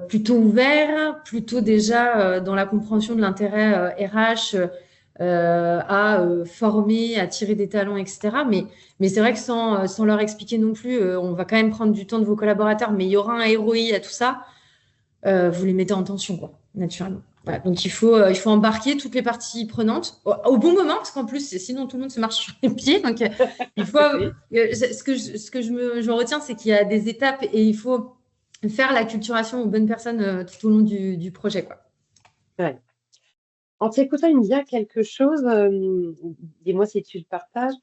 plutôt ouverts, plutôt déjà dans la compréhension de l'intérêt RH à former, à tirer des talents, etc. Mais c'est vrai que sans leur expliquer non plus, on va quand même prendre du temps de vos collaborateurs, mais il y aura un ROI à tout ça. Vous les mettez en tension, quoi, naturellement. Voilà. Donc, il faut embarquer toutes les parties prenantes au bon moment, parce qu'en plus, sinon, tout le monde se marche sur les pieds. Donc, il faut. Ce que je retiens, c'est qu'il y a des étapes et il faut faire l'acculturation aux bonnes personnes tout au long du projet, quoi. Ouais. En t'écoutant, il me vient quelque chose, dis-moi si tu le partages.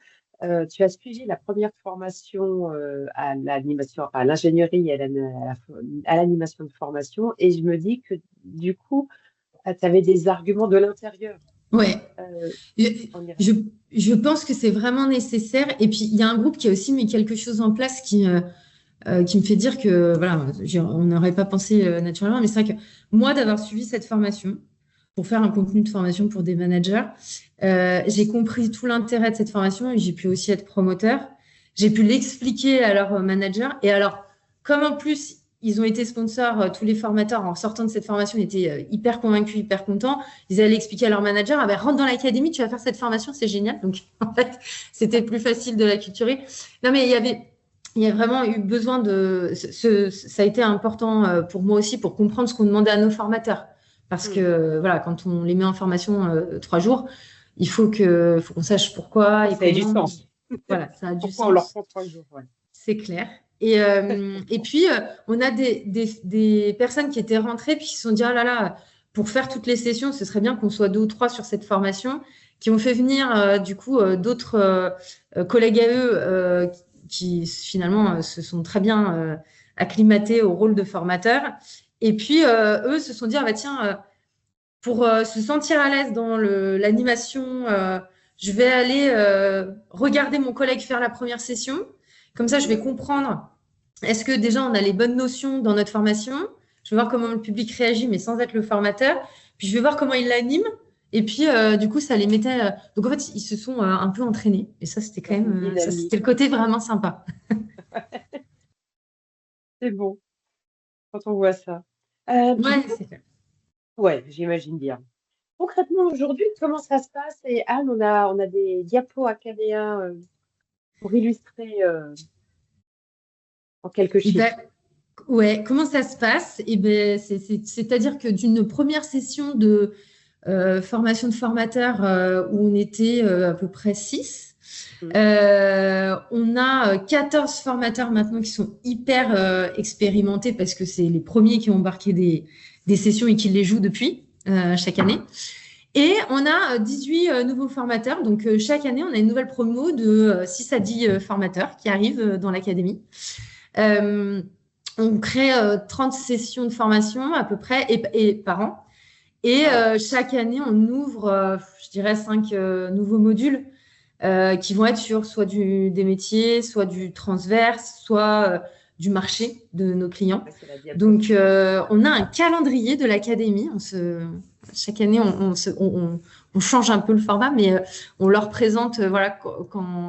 Tu as suivi la première formation à l'animation, à l'ingénierie et à l'animation de formation, et je me dis que du coup, tu avais des arguments de l'intérieur. Ouais. Euh, Je, on dirait. je- je pense que c'est vraiment nécessaire. Et puis, il y a un groupe qui a aussi mis quelque chose en place qui me fait dire que, voilà, on n'aurait pas pensé naturellement, mais c'est vrai que moi, d'avoir suivi cette formation pour faire un contenu de formation pour des managers, j'ai compris tout l'intérêt de cette formation et j'ai pu aussi être promoteur. J'ai pu l'expliquer à leurs managers. Et alors, comme en plus, ils ont été sponsors, tous les formateurs, en sortant de cette formation, ils étaient hyper convaincus, hyper contents. Ils allaient expliquer à leurs managers, ah ben, rentre dans l'académie, tu vas faire cette formation, c'est génial. Donc, en fait, c'était plus facile de la culturer. Non, mais il y a vraiment eu besoin ça a été important pour moi aussi pour comprendre ce qu'on demandait à nos formateurs. Parce que voilà, quand on les met en formation 3 jours, faut qu'on sache pourquoi et Ça a du comment. sens. Voilà, ça a du Pourquoi on leur sens, prend 3 jours? Ouais. c'est clair. Et puis, on a des personnes qui étaient rentrées puis qui se sont dit, ah là là, pour faire toutes les sessions, ce serait bien qu'on soit 2 ou 3 sur cette formation, qui ont fait venir du coup d'autres collègues à eux qui finalement se sont très bien acclimatés au rôle de formateur. Et puis, eux se sont dit, ah bah tiens, pour se sentir à l'aise dans l'animation, je vais aller regarder mon collègue faire la première session. Comme ça, je vais comprendre, est-ce que déjà on a les bonnes notions dans notre formation? Je vais voir comment le public réagit, mais sans être le formateur. Puis je vais voir comment il l'anime. Et puis, du coup, ça les mettait. Donc, en fait, ils se sont un peu entraînés. Et ça, c'était quand Dans une même. Ça, c'était dynamique. le côté vraiment sympa. C'est bon quand on voit ça. Du Ouais, coup, c'est clair. ouais, j'imagine bien. Concrètement, aujourd'hui, comment ça se passe? Et Anne, on a des diapos à Cadéa pour illustrer en quelques Et ben, chiffres. ouais, comment ça se passe? Et ben, c'est-à-dire que d'une première session de formation de formateurs où on était à peu près 6. Mm. On a 14 formateurs maintenant qui sont hyper expérimentés parce que c'est les premiers qui ont embarqué des sessions et qui les jouent depuis chaque année. Et on a 18 nouveaux formateurs. Donc, chaque année, on a une nouvelle promo de 6 à 10 formateurs qui arrivent dans l'académie. On crée 30 sessions de formation à peu près et par an. Et chaque année, on ouvre, je dirais, 5 nouveaux modules qui vont être sur soit des métiers, soit du transverse, soit du marché de nos clients. Donc, on a un calendrier de l'académie. Chaque année, on change un peu le format, mais on leur présente, voilà,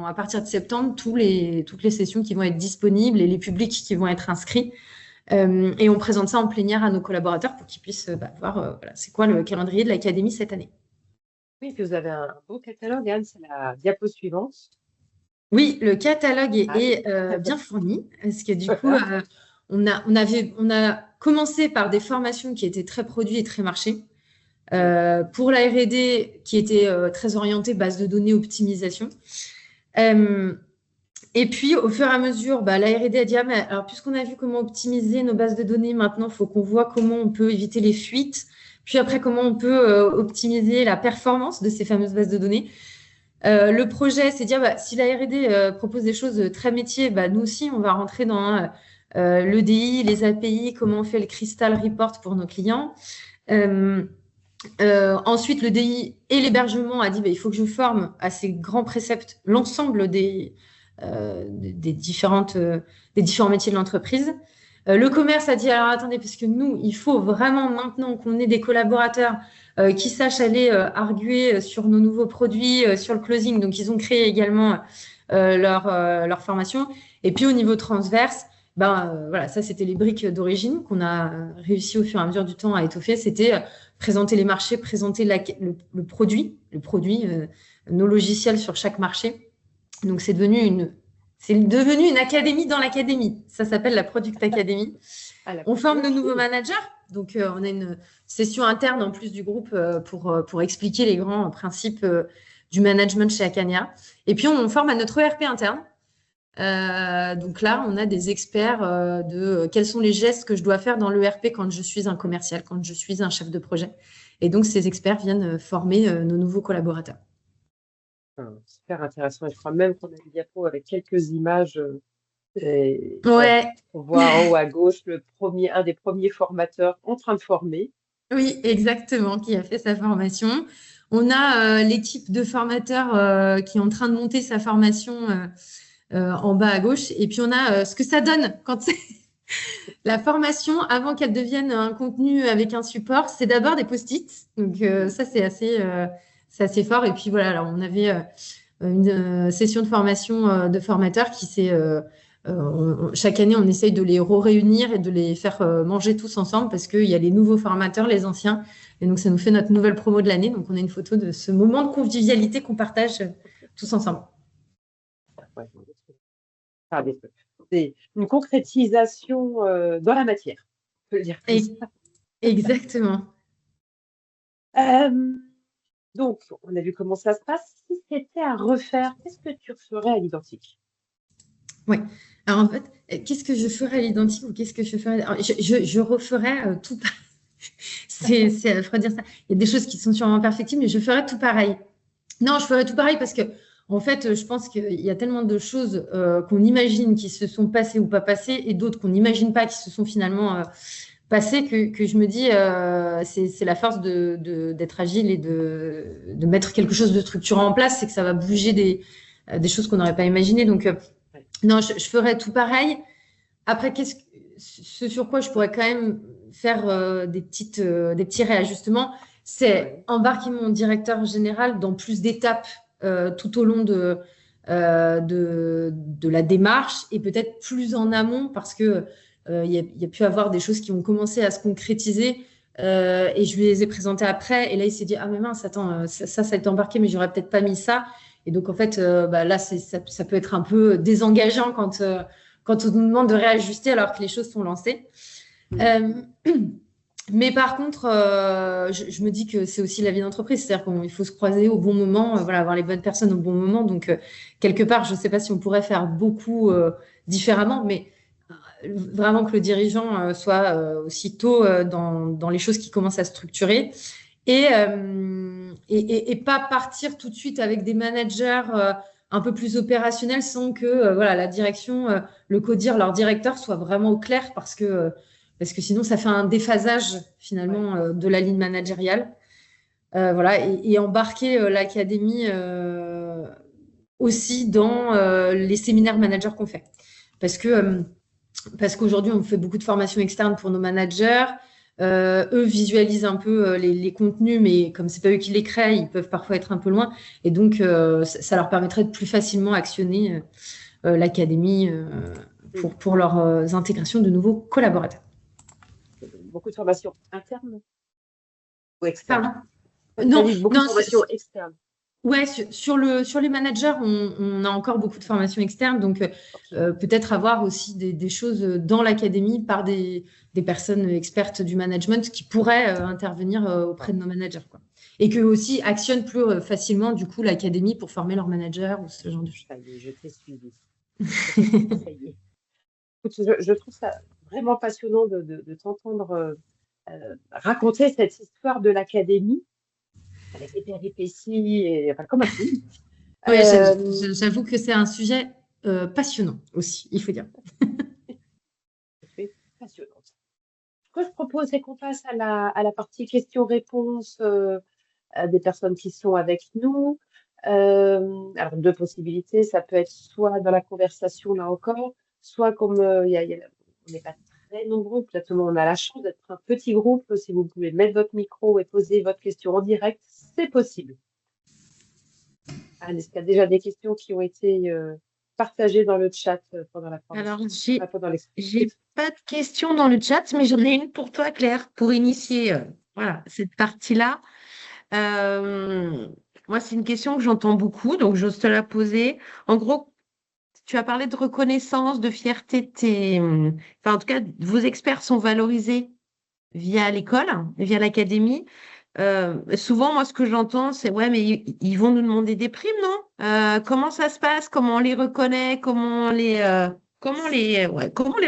à partir de septembre, toutes les sessions qui vont être disponibles et les publics qui vont être inscrits. Et on présente ça en plénière à nos collaborateurs pour qu'ils puissent voir voilà, c'est quoi le calendrier de l'académie cette année. Oui, puis vous avez un beau catalogue, Anne, c'est la diapo suivante. Oui, le catalogue est bien fourni parce que du coup, on a commencé par des formations qui étaient très produits et très marchés. Pour la R&D qui était très orientée base de données optimisation. Et puis, au fur et à mesure, la R&D a dit, ah, mais alors, puisqu'on a vu comment optimiser nos bases de données, maintenant, il faut qu'on voit comment on peut éviter les fuites. Puis après, comment on peut optimiser la performance de ces fameuses bases de données. Le projet, c'est dire, si la R&D propose des choses très métiers, nous aussi, on va rentrer dans l'EDI, les API, comment on fait le Crystal Report pour nos clients. Ensuite, le DI et l'hébergement a dit il faut que je forme à ces grands préceptes l'ensemble des différents métiers de l'entreprise. Le commerce a dit alors attendez, parce que nous, il faut vraiment maintenant qu'on ait des collaborateurs qui sachent aller arguer sur nos nouveaux produits, sur le closing. Donc, ils ont créé également leur formation. Et puis, au niveau transverse, voilà, ça, c'était les briques d'origine qu'on a réussi au fur et à mesure du temps à étoffer. C'était présenter les marchés, présenter le produit, nos logiciels sur chaque marché. Donc, c'est devenu une académie dans l'académie. Ça s'appelle la Product Academy. On forme nos nouveaux managers. Donc, on a une session interne en plus du groupe pour expliquer les grands principes du management chez Acania. Et puis, on forme à notre ERP interne. Donc là, on a des experts de quels sont les gestes que je dois faire dans l'ERP quand je suis un commercial, quand je suis un chef de projet. Et donc, ces experts viennent former nos nouveaux collaborateurs. Super intéressant. Et je crois même qu'on a une diapo avec quelques images. Ouais. On voit en haut à gauche un des premiers formateurs en train de former. Oui, exactement, qui a fait sa formation. On a l'équipe de formateurs qui est en train de monter sa formation en bas à gauche. Et puis, on a ce que ça donne quand c'est la formation, avant qu'elle devienne un contenu avec un support, c'est d'abord des post-it. Donc, ça, c'est assez fort. Et puis, voilà, alors, on avait une session de formation de formateurs qui s'est... chaque année, on essaye de les réunir et de les faire manger tous ensemble parce qu'il y a les nouveaux formateurs, les anciens. Et donc, ça nous fait notre nouvelle promo de l'année. Donc, on a une photo de ce moment de convivialité qu'on partage tous ensemble. Ouais. C'est une concrétisation dans la matière, on peut le dire comme ça. Exactement. Donc, on a vu comment ça se passe. Si c'était à refaire, qu'est-ce que tu ferais à l'identique? Oui. Alors, en fait, qu'est-ce que je ferais à l'identique ou qu'est-ce que je ferais? Alors, je referais tout pareil. C'est affreux de dire ça. Il y a des choses qui sont sûrement perfectibles, mais je ferais tout pareil. Non, je ferais tout pareil parce que, en fait, je pense qu'il y a tellement de choses qu'on imagine qui se sont passées ou pas passées et d'autres qu'on n'imagine pas qui se sont finalement passées que je me dis c'est la force d'être agile et de mettre quelque chose de structurant en place, c'est que ça va bouger des choses qu'on n'aurait pas imaginées. Donc, non, je ferais tout pareil. Après, ce sur quoi je pourrais quand même faire des petits réajustements, c'est embarquer mon directeur général dans plus d'étapes tout au long de la démarche et peut-être plus en amont parce que il y a pu avoir des choses qui ont commencé à se concrétiser et je lui les ai présentées après. Et là, il s'est dit, ah mais mince, attends, ça a été embarqué, mais j'aurais peut-être pas mis ça. Et donc, en fait, là, ça peut être un peu désengageant quand on nous demande de réajuster alors que les choses sont lancées. Mais par contre, je me dis que c'est aussi la vie d'entreprise, c'est-à-dire qu'il faut se croiser au bon moment, voilà, avoir les bonnes personnes au bon moment. Donc, quelque part, je ne sais pas si on pourrait faire beaucoup différemment, mais vraiment que le dirigeant soit aussitôt dans les choses qui commencent à structurer. Et et pas partir tout de suite avec des managers un peu plus opérationnels sans que voilà, la direction, le codir, leur directeur soit vraiment au clair parce que sinon ça fait un déphasage finalement de la ligne managériale. Voilà, et embarquer l'académie aussi dans les séminaires managers qu'on fait. Parce qu'aujourd'hui, on fait beaucoup de formations externes pour nos managers. Eux visualisent un peu les contenus, mais comme c'est pas eux qui les créent, ils peuvent parfois être un peu loin. Et donc, ça leur permettrait de plus facilement actionner l'académie pour leurs intégrations de nouveaux collaborateurs. Beaucoup de formations internes ou externes? Non, beaucoup de formations externes. Ouais, sur les managers, on a encore beaucoup de formations externes, donc peut-être avoir aussi des choses dans l'académie par des personnes expertes du management qui pourraient intervenir auprès de nos managers, quoi. Et qu'eux aussi actionnent plus facilement du coup l'académie pour former leurs managers ou ce genre de choses. Ça y est, je t'ai suivi. Ça y est. Écoute, je trouve ça vraiment passionnant de t'entendre raconter cette histoire de l'académie avec les péripéties, et, enfin, comme un film. Oui, j'avoue que c'est un sujet passionnant aussi, il faut dire. C'est passionnant. Ce que je propose, c'est qu'on passe à la partie questions-réponses des personnes qui sont avec nous. Alors, deux possibilités. Ça peut être soit dans la conversation, là encore, soit comme on n'est pas très nombreux, peut-être on a la chance d'être un petit groupe. Si vous pouvez mettre votre micro et poser votre question en direct, c'est possible. Anne, est-ce qu'il y a déjà des questions qui ont été partagées dans le chat pendant la formation? Alors, j'ai pas de questions dans le chat, mais j'en ai une pour toi, Claire, pour initier voilà, cette partie-là. Moi, c'est une question que j'entends beaucoup, donc j'ose te la poser. En gros, tu as parlé de reconnaissance, de fierté. Enfin, en tout cas, vos experts sont valorisés via l'école, via l'académie. Souvent, moi, ce que j'entends, c'est ouais, mais ils vont nous demander des primes, non? Comment ça se passe? Comment on les reconnaît? Comment on les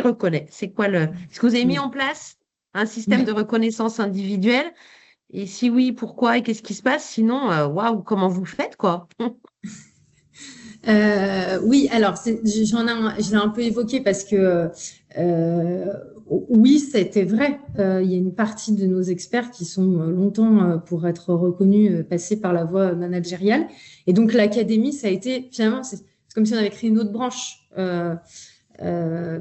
reconnaît? C'est quoi Est-ce que vous avez mis en place un système de reconnaissance individuelle? Et si oui, pourquoi et qu'est-ce qui se passe? Sinon, waouh, comment vous faites, quoi? Oui, alors je l'ai un peu évoqué parce que oui, c'était vrai. Il y a une partie de nos experts qui sont longtemps pour être reconnus, passés par la voie managériale. Et donc l'académie, ça a été finalement, c'est comme si on avait créé une autre branche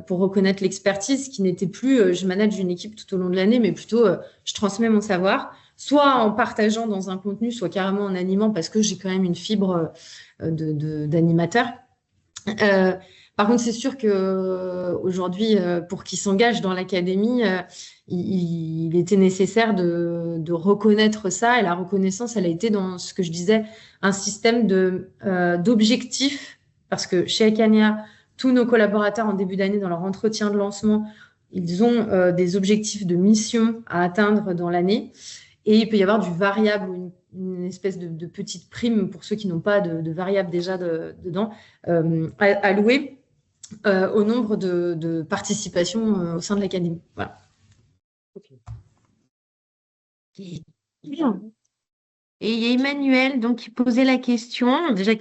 pour reconnaître l'expertise, qui n'était plus je manage une équipe tout au long de l'année, mais plutôt je transmets mon savoir, soit en partageant dans un contenu, soit carrément en animant, parce que j'ai quand même une fibre d'animateur. Par contre, c'est sûr que aujourd'hui, pour qui s'engage dans l'académie, il était nécessaire de reconnaître ça. Et la reconnaissance, elle a été dans ce que je disais, un système d'objectifs, parce que chez Icania, tous nos collaborateurs en début d'année, dans leur entretien de lancement, ils ont des objectifs de mission à atteindre dans l'année. Et il peut y avoir du variable ou une espèce de petite prime pour ceux qui n'ont pas de variable déjà dedans, allouée au nombre de participations au sein de l'académie. Voilà. Okay. Et il y a Emmanuel donc, qui posait la question, déjà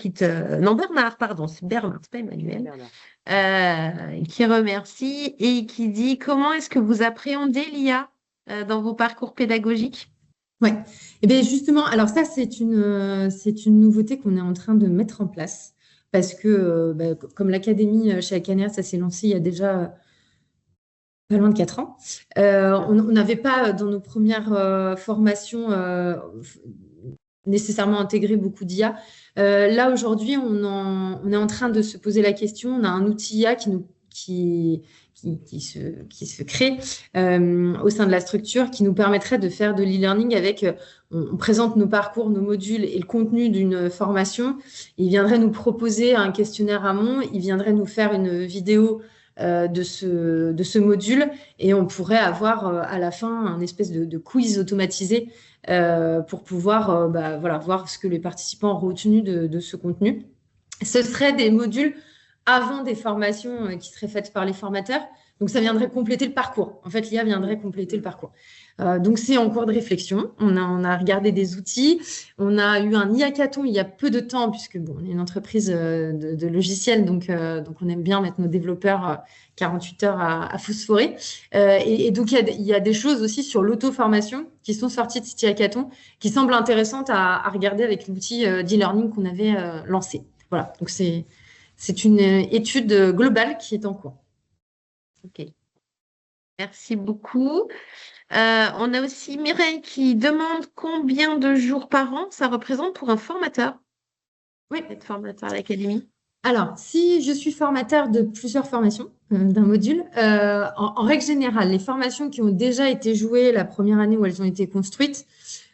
non, Bernard, pardon, c'est Bernard, c'est pas Emmanuel, qui remercie et qui dit comment est-ce que vous appréhendez l'IA dans vos parcours pédagogiques? Oui, et bien justement, alors ça, c'est une nouveauté qu'on est en train de mettre en place parce que, comme l'académie chez Icania, ça s'est lancé il y a déjà pas loin de 4 ans. On n'avait pas dans nos premières formations nécessairement intégré beaucoup d'IA. Là, aujourd'hui, on est en train de se poser la question. On a un outil IA qui se crée au sein de la structure, qui nous permettrait de faire de l'e-learning avec, on présente nos parcours, nos modules et le contenu d'une formation. Il viendrait nous proposer un questionnaire amont, il viendrait nous faire une vidéo de ce module et on pourrait avoir à la fin un espèce de quiz automatisé pour pouvoir voilà, voir ce que les participants ont retenu de ce contenu. Ce seraient des modules avant des formations qui seraient faites par les formateurs, Donc, ça viendrait compléter le parcours. En fait, l'IA viendrait compléter le parcours. Donc, c'est en cours de réflexion. On a regardé des outils. On a eu un hackathon il y a peu de temps, puisque bon, on est une entreprise de logiciels, donc on aime bien mettre nos développeurs 48 heures à phosphorer. Et donc, il y a des choses aussi sur l'auto-formation qui sont sorties de cet hackathon qui semblent intéressantes à regarder avec l'outil d'e-learning qu'on avait lancé. Voilà, donc c'est une étude globale qui est en cours. Ok, merci beaucoup. On a aussi Mireille qui demande combien de jours par an ça représente pour un formateur. Oui, Être formateur à l'académie. alors, si je suis formateur de plusieurs formations, d'un module, en règle générale, les formations qui ont déjà été jouées la première année où elles ont été construites,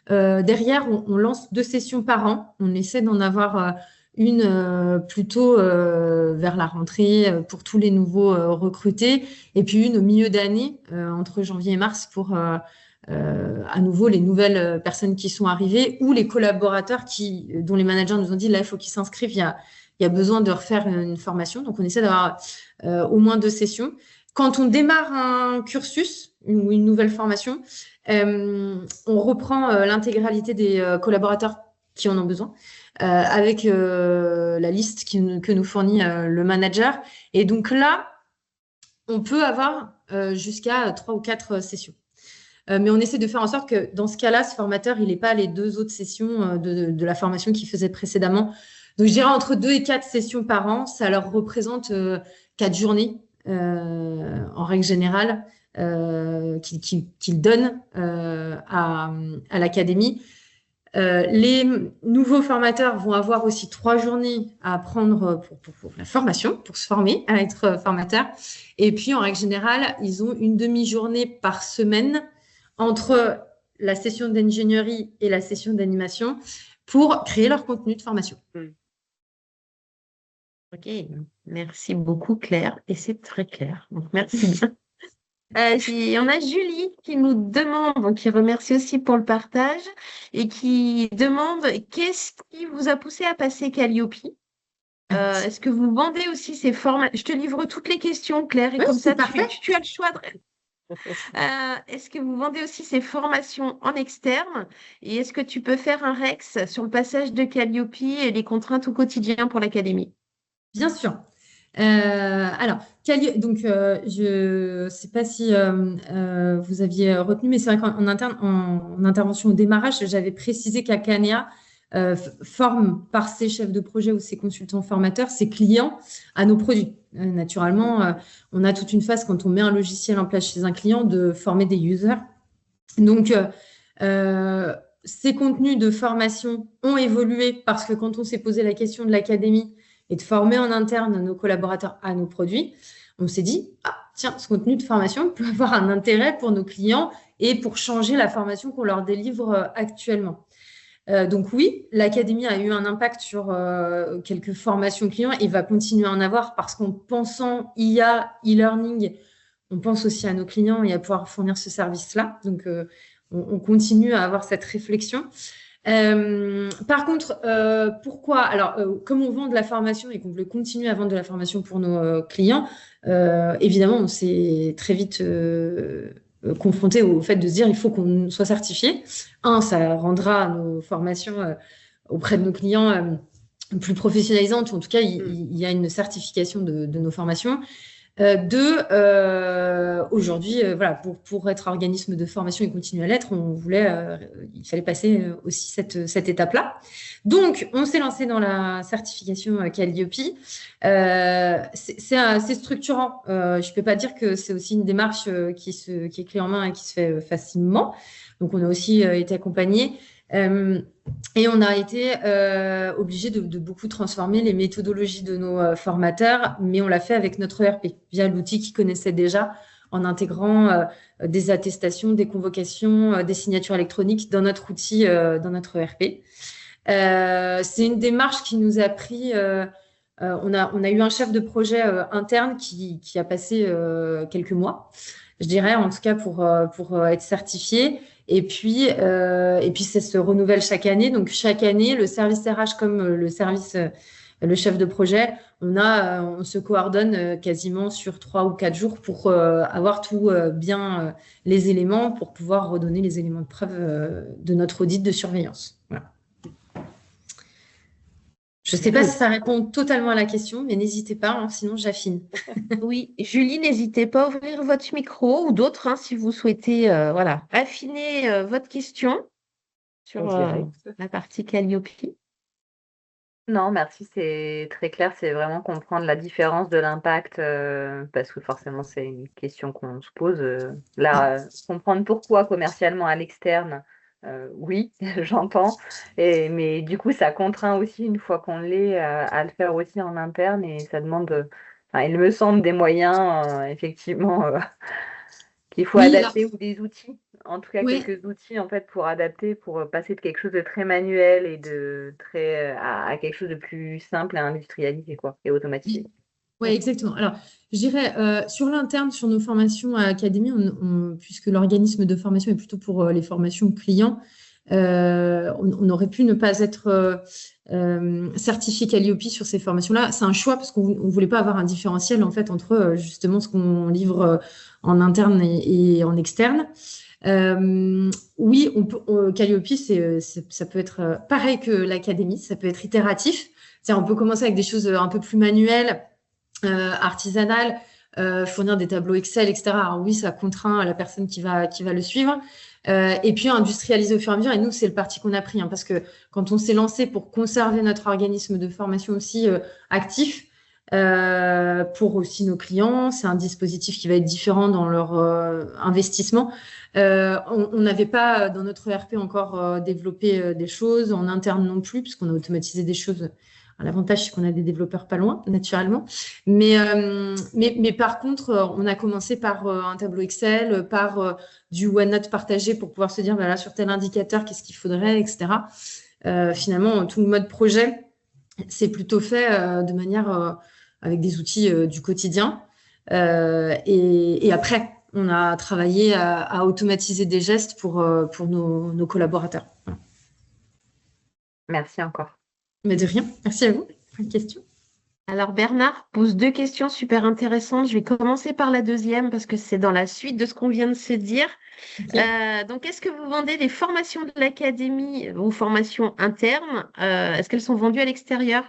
derrière, on lance 2 sessions par an. On essaie d'en avoir une plutôt vers la rentrée pour tous les nouveaux recrutés, et puis une au milieu d'année, entre janvier et mars, pour à nouveau les nouvelles personnes qui sont arrivées ou les collaborateurs dont les managers nous ont dit là, il faut qu'ils s'inscrivent, il y a besoin de refaire une formation. Donc, on essaie d'avoir au moins 2 sessions. Quand on démarre un cursus ou une nouvelle formation, on reprend l'intégralité des collaborateurs qui en ont besoin avec la liste que nous fournit le manager. Et donc là, on peut avoir jusqu'à 3 ou 4 sessions. Mais on essaie de faire en sorte que dans ce cas-là, ce formateur, il n'ait pas les 2 autres sessions de la formation qu'il faisait précédemment. Donc, je dirais entre 2 et 4 sessions par an, ça leur représente 4 journées en règle générale qu'ils donnent à l'académie. Les nouveaux formateurs vont avoir aussi 3 journées à apprendre pour la formation, pour se former à être formateur. Et puis, en règle générale, ils ont une demi-journée par semaine entre la session d'ingénierie et la session d'animation pour créer leur contenu de formation. Ok, merci beaucoup Claire, et c'est très clair, donc merci bien. On a Julie qui nous demande, donc qui remercie aussi pour le partage, et qui demande qu'est-ce qui vous a poussé à passer Calliope? Est-ce que vous vendez aussi ces formations? Je te livre toutes les questions, Claire, et Oui, comme ça, parfait. tu as le choix de... Est-ce que vous vendez aussi ces formations en externe? Et est-ce que tu peux faire un Rex sur le passage de Calliope et les contraintes au quotidien pour l'académie? Bien sûr. Alors, donc, je ne sais pas si vous aviez retenu, mais c'est vrai qu'en interne, en intervention au démarrage, j'avais précisé qu'Acanea forme par ses chefs de projet ou ses consultants formateurs, ses clients à nos produits. Naturellement, on a toute une phase quand on met un logiciel en place chez un client de former des users. Donc, ces contenus de formation ont évolué parce que quand on s'est posé la question de l'académie et de former en interne nos collaborateurs à nos produits, on s'est dit, ah, tiens, ce contenu de formation peut avoir un intérêt pour nos clients et pour changer la formation qu'on leur délivre actuellement. Donc oui, l'académie a eu un impact sur quelques formations clients et va continuer à en avoir parce qu'en pensant IA, e-learning, on pense aussi à nos clients et à pouvoir fournir ce service-là. Donc, on continue à avoir cette réflexion. Par contre, pourquoi? Alors, comme on vend de la formation et qu'on veut continuer à vendre de la formation pour nos clients, évidemment, on s'est très vite confronté au fait de se dire il faut qu'on soit certifié. Ça rendra nos formations auprès de nos clients plus professionnalisantes. En tout cas, il y a une certification de nos formations. Aujourd'hui, voilà, pour être organisme de formation et continuer à l'être, il fallait passer aussi cette étape-là. Donc, on s'est lancé dans la certification Calliope. C'est assez structurant. Je ne peux pas dire que c'est aussi une démarche qui est clé en main et qui se fait facilement. Donc, on a aussi été accompagnés. Et on a été obligé de beaucoup transformer les méthodologies de nos formateurs, mais on l'a fait avec notre ERP, via l'outil qu'ils connaissaient déjà, en intégrant des attestations, des convocations, des signatures électroniques dans notre outil, dans notre ERP. C'est une démarche qui nous a pris... on a eu un chef de projet interne qui a passé quelques mois, je dirais, en tout cas pour être certifié. Et puis ça se renouvelle chaque année. Donc, chaque année, le service RH comme le service le chef de projet, on se coordonne quasiment sur 3 ou 4 jours pour avoir tout bien les éléments pour pouvoir redonner les éléments de preuve de notre audit de surveillance. Voilà. Je ne sais pas si ça répond totalement à la question, mais n'hésitez pas, hein, sinon j'affine. Oui, Julie, n'hésitez pas à ouvrir votre micro ou d'autres, hein, si vous souhaitez voilà, affiner votre question sur la partie Calliope. Non, merci, c'est très clair. C'est vraiment comprendre la différence de l'impact, parce que forcément, c'est une question qu'on se pose. Comprendre pourquoi commercialement à l'externe, oui, j'entends. Mais du coup, ça contraint aussi, une fois qu'on l'est, à le faire aussi en interne. Et ça demande, enfin, il me semble, des moyens, effectivement, qu'il faut Oui, adapter, ou des outils. En tout cas, oui. quelques outils en fait pour adapter, pour passer de quelque chose de très manuel et de très à quelque chose de plus simple et industrialisé, quoi, et automatisé. Oui, exactement. Alors, je dirais, sur l'interne, sur nos formations à Académie, puisque l'organisme de formation est plutôt pour les formations clients, on aurait pu ne pas être certifié Calliope sur ces formations-là. C'est un choix parce qu'on ne voulait pas avoir un différentiel en fait entre justement ce qu'on livre en interne et en externe. Oui, Calliope, ça peut être pareil que l'Académie, ça peut être itératif. C'est-à-dire, on peut commencer avec des choses un peu plus manuelles, artisanales, fournir des tableaux Excel, etc. Alors oui, ça contraint la personne qui va le suivre. Et puis industrialiser au fur et à mesure. Et nous, c'est le parti qu'on a pris, hein, parce que quand on s'est lancé pour conserver notre organisme de formation aussi actif, pour aussi nos clients, c'est un dispositif qui va être différent dans leur investissement. On n'avait pas dans notre ERP encore développé des choses en interne non plus, puisqu'on a automatisé des choses. L'avantage, c'est qu'on a des développeurs pas loin, naturellement. Mais par contre, on a commencé par un tableau Excel, par du OneNote partagé pour pouvoir se dire, voilà, sur tel indicateur, qu'est-ce qu'il faudrait, etc. Finalement, tout le mode projet, c'est plutôt fait de manière avec des outils du quotidien. Et après, on a travaillé à automatiser des gestes pour nos collaborateurs. Voilà. Merci encore. Mais de rien. Merci à vous pour une question. Alors Bernard pose 2 questions super intéressantes. Je vais commencer par la deuxième parce que c'est dans la suite de ce qu'on vient de se dire. Okay. Donc, est-ce que vous vendez des formations de l'académie ou formations internes? Est-ce qu'elles sont vendues à l'extérieur?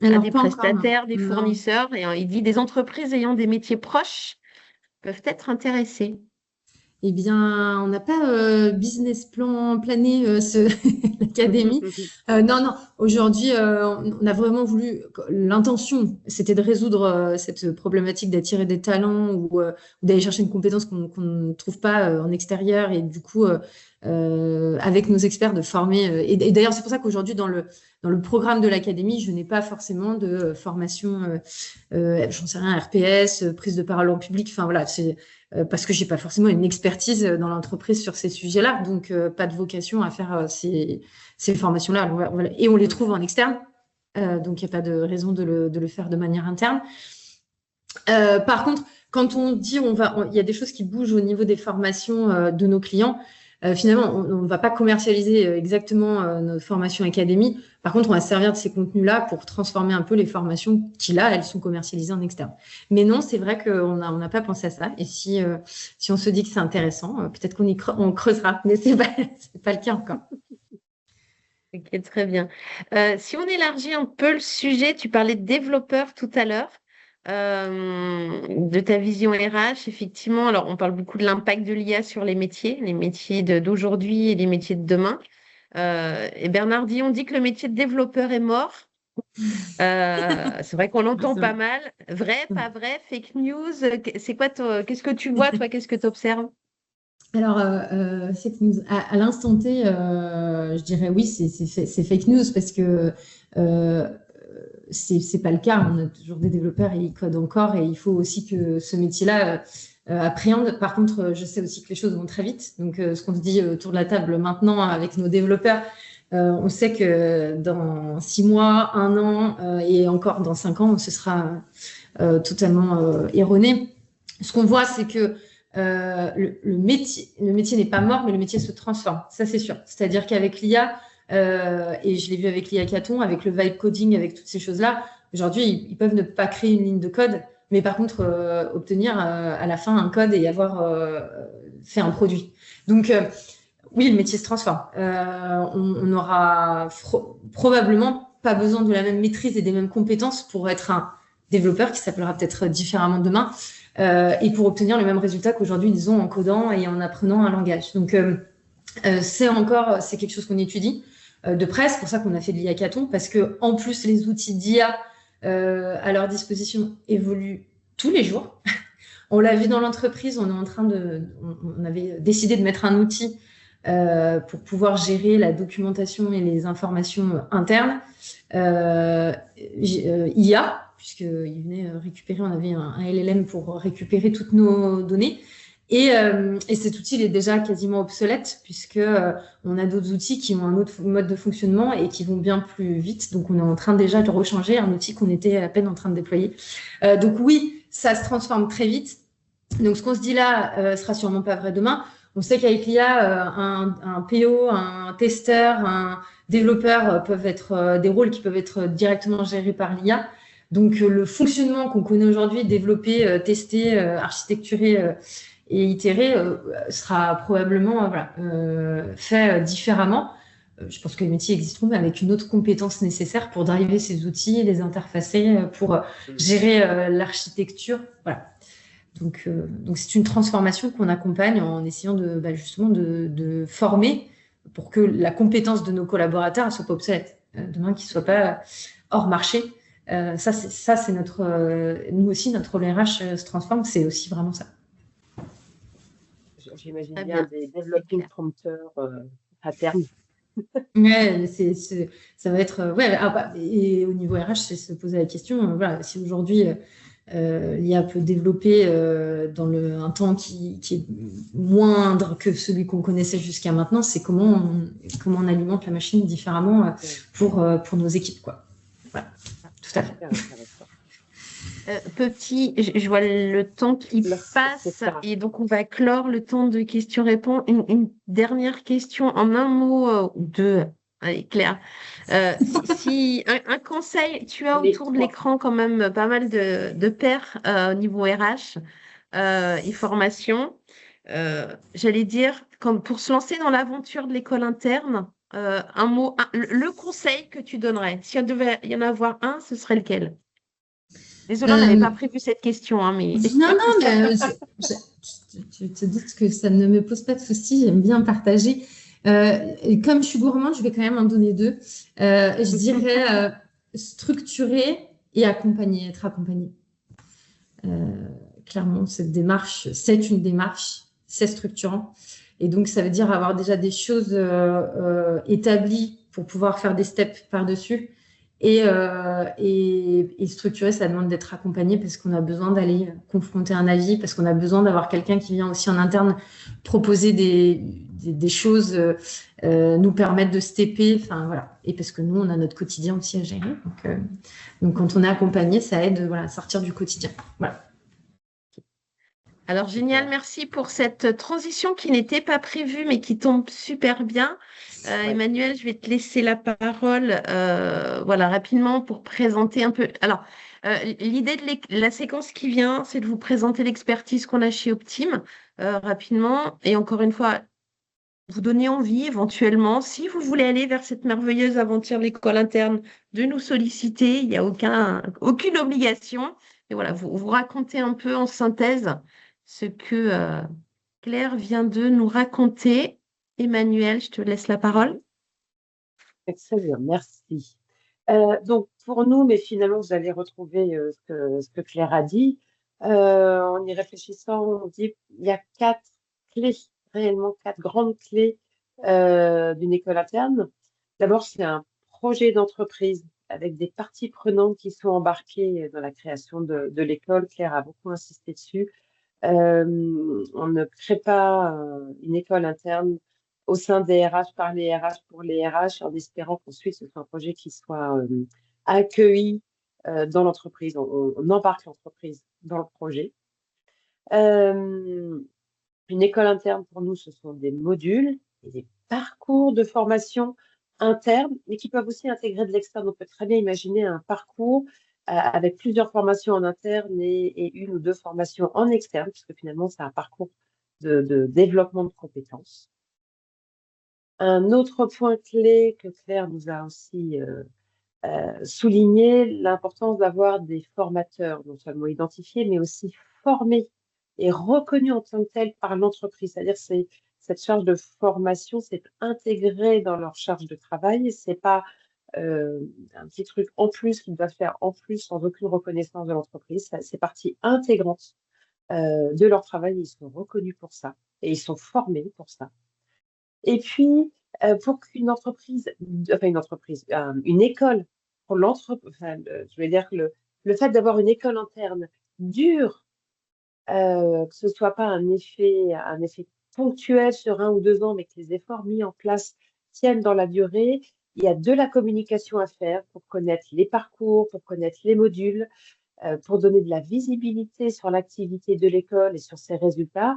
À des prestataires, des fournisseurs? Et il dit des entreprises ayant des métiers proches peuvent être intéressées. Eh bien, on n'a pas business plan plané l'académie. Non. Aujourd'hui, on a vraiment voulu. L'intention, c'était de résoudre cette problématique d'attirer des talents ou d'aller chercher une compétence qu'on ne trouve pas en extérieur et du coup, avec nos experts, de former. Et d'ailleurs, c'est pour ça qu'aujourd'hui, dans le programme de l'académie, je n'ai pas forcément de formation, j'en sais rien, RPS, prise de parole en public. Enfin voilà, c'est parce que j'ai pas forcément une expertise dans l'entreprise sur ces sujets-là, donc pas de vocation à faire ces formations-là. Et on les trouve en externe, donc il n'y a pas de raison de le faire de manière interne. Par contre, quand on dit il y a des choses qui bougent au niveau des formations de nos clients. Finalement, on ne va pas commercialiser exactement notre formation académie. Par contre, on va se servir de ces contenus-là pour transformer un peu les formations qui, là, elles sont commercialisées en externe. Mais non, c'est vrai qu'on n'a pas pensé à ça. Et si on se dit que c'est intéressant, peut-être qu'on creusera. Mais c'est pas le cas encore. Ok, très bien. Si on élargit un peu le sujet, tu parlais de développeurs tout à l'heure. De ta vision RH, effectivement, alors on parle beaucoup de l'impact de l'IA sur les métiers d'aujourd'hui et les métiers de demain. Et Bernard dit, on dit que le métier de développeur est mort. C'est vrai qu'on l'entend pas mal. Vrai, pas vrai, fake news. C'est quoi qu'est-ce que tu vois, toi? Qu'est-ce que tu observes? Alors, fake news. À l'instant T, je dirais oui, c'est fake news parce que c'est pas le cas. On a toujours des développeurs et ils codent encore et il faut aussi que ce métier-là appréhende. Par contre, je sais aussi que les choses vont très vite. Donc, ce qu'on se dit autour de la table maintenant avec nos développeurs, on sait que dans 6 mois, 1 an et encore dans 5 ans, ce sera totalement erroné. Ce qu'on voit, c'est que le métier n'est pas mort, mais le métier se transforme. Ça, c'est sûr. C'est-à-dire qu'avec l'IA, Et je l'ai vu avec l'hackathon, avec le vibe coding, avec toutes ces choses-là. Aujourd'hui, ils peuvent ne pas créer une ligne de code, mais par contre, obtenir à la fin un code et avoir fait un produit. Donc, oui, le métier se transforme. On n'aura probablement pas besoin de la même maîtrise et des mêmes compétences pour être un développeur qui s'appellera peut-être différemment demain et pour obtenir le même résultat qu'aujourd'hui, disons, en codant et en apprenant un langage. Donc, c'est quelque chose qu'on étudie de près. C'est pour ça qu'on a fait de l'hackathon, parce que en plus, les outils d'IA à leur disposition évoluent tous les jours. On l'a vu dans l'entreprise, on avait décidé de mettre un outil pour pouvoir gérer la documentation et les informations internes. IA, puisqu'il venait récupérer, on avait un LLM pour récupérer toutes nos données. Et cet outil il est déjà quasiment obsolète, puisque on a d'autres outils qui ont un autre mode de fonctionnement et qui vont bien plus vite. Donc, on est en train déjà de rechanger un outil qu'on était à peine en train de déployer. Donc, oui, ça se transforme très vite. Donc, ce qu'on se dit là sera sûrement pas vrai demain. On sait qu'avec l'IA, un PO, un testeur, un développeur peuvent être des rôles qui peuvent être directement gérés par l'IA. Donc, le fonctionnement qu'on connaît aujourd'hui, développé, testé, architecturé et itéré, sera probablement fait différemment. Je pense que les métiers existeront, mais avec une autre compétence nécessaire pour driver ces outils, les interfacer, pour gérer l'architecture. Voilà. Donc, c'est une transformation qu'on accompagne en essayant justement de former pour que la compétence de nos collaborateurs ne soit pas obsolète. Demain, qu'ils ne soient pas hors marché. Ça, c'est nous aussi, notre rôle RH se transforme. C'est aussi vraiment ça. J'imagine bien des developing prompteurs à terme. Ouais, ça va être. Et au niveau RH, c'est se poser la question. Voilà, si aujourd'hui l'IA peut développer dans un temps qui est moindre que celui qu'on connaissait jusqu'à maintenant, c'est comment on alimente la machine différemment pour nos équipes, quoi. Voilà, tout à fait. Je vois le temps qui passe et donc on va clore le temps de questions-réponses. Une dernière question en un mot ou deux. Allez, Claire. Si un conseil, tu as autour de l'écran quand même pas mal de pairs au niveau RH et formation. J'allais dire, comme pour se lancer dans l'aventure de l'école interne, un mot, le conseil que tu donnerais. S'il devait y en avoir un, ce serait lequel? Désolée, on n'avait pas prévu cette question, hein, mais... Non, mais tu te doutes que ça ne me pose pas de soucis, j'aime bien partager. Et comme je suis gourmande, je vais quand même en donner deux. Je dirais structurer et accompagner, être accompagné. Clairement, cette démarche, c'est une démarche, c'est structurant. Et donc, ça veut dire avoir déjà des choses établies pour pouvoir faire des steps par-dessus. Et structurer, ça demande d'être accompagné parce qu'on a besoin d'aller confronter un avis, parce qu'on a besoin d'avoir quelqu'un qui vient aussi en interne proposer des choses, nous permettre de stepper, enfin voilà. Et parce que nous, on a notre quotidien aussi à gérer. Donc quand on est accompagné, ça aide à sortir du quotidien. Voilà. Alors, génial, merci pour cette transition qui n'était pas prévue, mais qui tombe super bien. Emmanuel, je vais te laisser la parole rapidement pour présenter un peu. Alors, l'idée de la séquence qui vient, c'est de vous présenter l'expertise qu'on a chez Optime rapidement. Et encore une fois, vous donner envie éventuellement, si vous voulez aller vers cette merveilleuse aventure de l'école interne, de nous solliciter. Il n'y a aucune obligation. Et voilà, vous racontez un peu en synthèse ce que Claire vient de nous raconter. Emmanuel, je te laisse la parole. Très bien, merci. Donc, pour nous, mais finalement, vous allez retrouver ce que Claire a dit. En y réfléchissant, on dit qu'il y a 4 clés, réellement 4 grandes clés d'une école interne. D'abord, c'est un projet d'entreprise avec des parties prenantes qui sont embarquées dans la création de l'école. Claire a beaucoup insisté dessus. On ne crée pas une école interne au sein des RH, par les RH, pour les RH, en espérant qu'ensuite ce soit un projet qui soit accueilli dans l'entreprise. On embarque l'entreprise dans le projet. Une école interne, pour nous, ce sont des modules et des parcours de formation internes, mais qui peuvent aussi intégrer de l'externe. On peut très bien imaginer un parcours avec plusieurs formations en interne et une ou deux formations en externe, puisque finalement, c'est un parcours de développement de compétences. Un autre point clé que Claire nous a aussi souligné, l'importance d'avoir des formateurs, non seulement identifiés, mais aussi formés et reconnus en tant que tels par l'entreprise. C'est-à-dire que cette charge de formation, c'est intégré dans leur charge de travail. C'est pas un petit truc en plus qu'ils doivent faire en plus sans aucune reconnaissance de l'entreprise. C'est partie intégrante de leur travail. Ils sont reconnus pour ça et ils sont formés pour ça. Et puis, pour qu'une entreprise, enfin une école, pour enfin, je veux dire que le fait d'avoir une école interne dure, que ce soit pas un effet ponctuel sur 1 ou 2 ans, mais que les efforts mis en place tiennent dans la durée, il y a de la communication à faire pour connaître les parcours, pour connaître les modules, pour donner de la visibilité sur l'activité de l'école et sur ses résultats.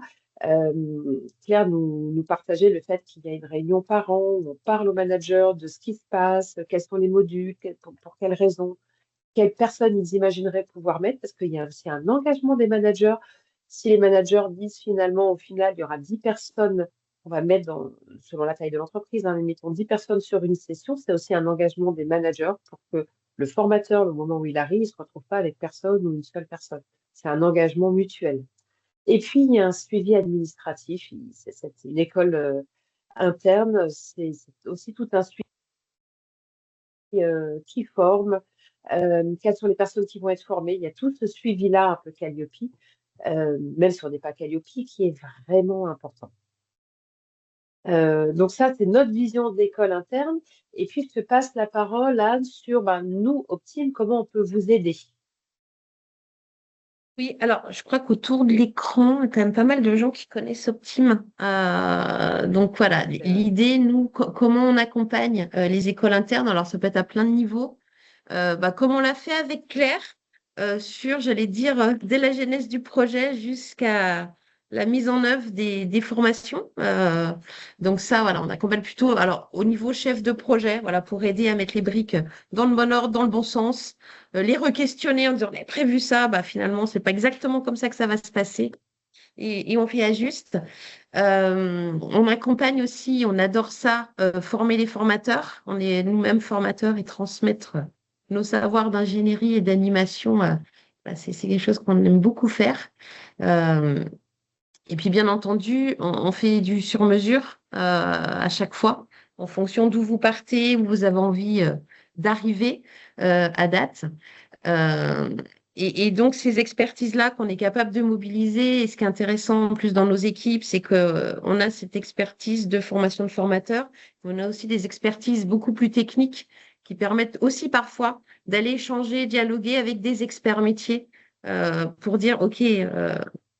Claire nous partageait le fait qu'il y a une réunion par an où on parle aux managers de ce qui se passe, quels sont les modules, pour quelles raisons, quelles personnes ils imagineraient pouvoir mettre, parce qu'il y a aussi un engagement des managers. Si les managers disent finalement, au final, il y aura 10 personnes, on va mettre selon la taille de l'entreprise, mais mettons 10 personnes sur une session, c'est aussi un engagement des managers pour que le formateur, le moment où il arrive, ne se retrouve pas avec personne ou une seule personne. C'est un engagement mutuel. Et puis, il y a un suivi administratif. C'est une école interne. C'est aussi tout un suivi qui forme. Quelles sont les personnes qui vont être formées? Il y a tout ce suivi-là, un peu Calliope, même si on n'est pas Calliope, qui est vraiment important. Donc ça, c'est notre vision d'école interne. Et puis, je te passe la parole, Anne, sur nous, Optime, comment on peut vous aider? Oui, alors je crois qu'autour de l'écran, il y a quand même pas mal de gens qui connaissent Optime. Donc voilà, l'idée, nous, comment on accompagne les écoles internes, alors ça peut être à plein de niveaux, comme on l'a fait avec Claire, j'allais dire, dès la genèse du projet jusqu'à la mise en œuvre des formations. Donc ça, voilà, on accompagne plutôt, alors au niveau chef de projet, voilà, pour aider à mettre les briques dans le bon ordre, dans le bon sens, les re-questionner en disant, on avait prévu ça, finalement, c'est pas exactement comme ça que ça va se passer. Et on réajuste. On accompagne aussi, on adore ça, former les formateurs. On est nous-mêmes formateurs et transmettre nos savoirs d'ingénierie et d'animation. C'est quelque chose qu'on aime beaucoup faire. Et puis, bien entendu, on fait du sur-mesure à chaque fois, en fonction d'où vous partez, où vous avez envie d'arriver à date. Euh, et donc, ces expertises-là qu'on est capable de mobiliser, et ce qui est intéressant en plus dans nos équipes, c'est qu'on a cette expertise de formation de formateurs, on a aussi des expertises beaucoup plus techniques qui permettent aussi parfois d'aller échanger, dialoguer avec des experts métiers pour dire, OK,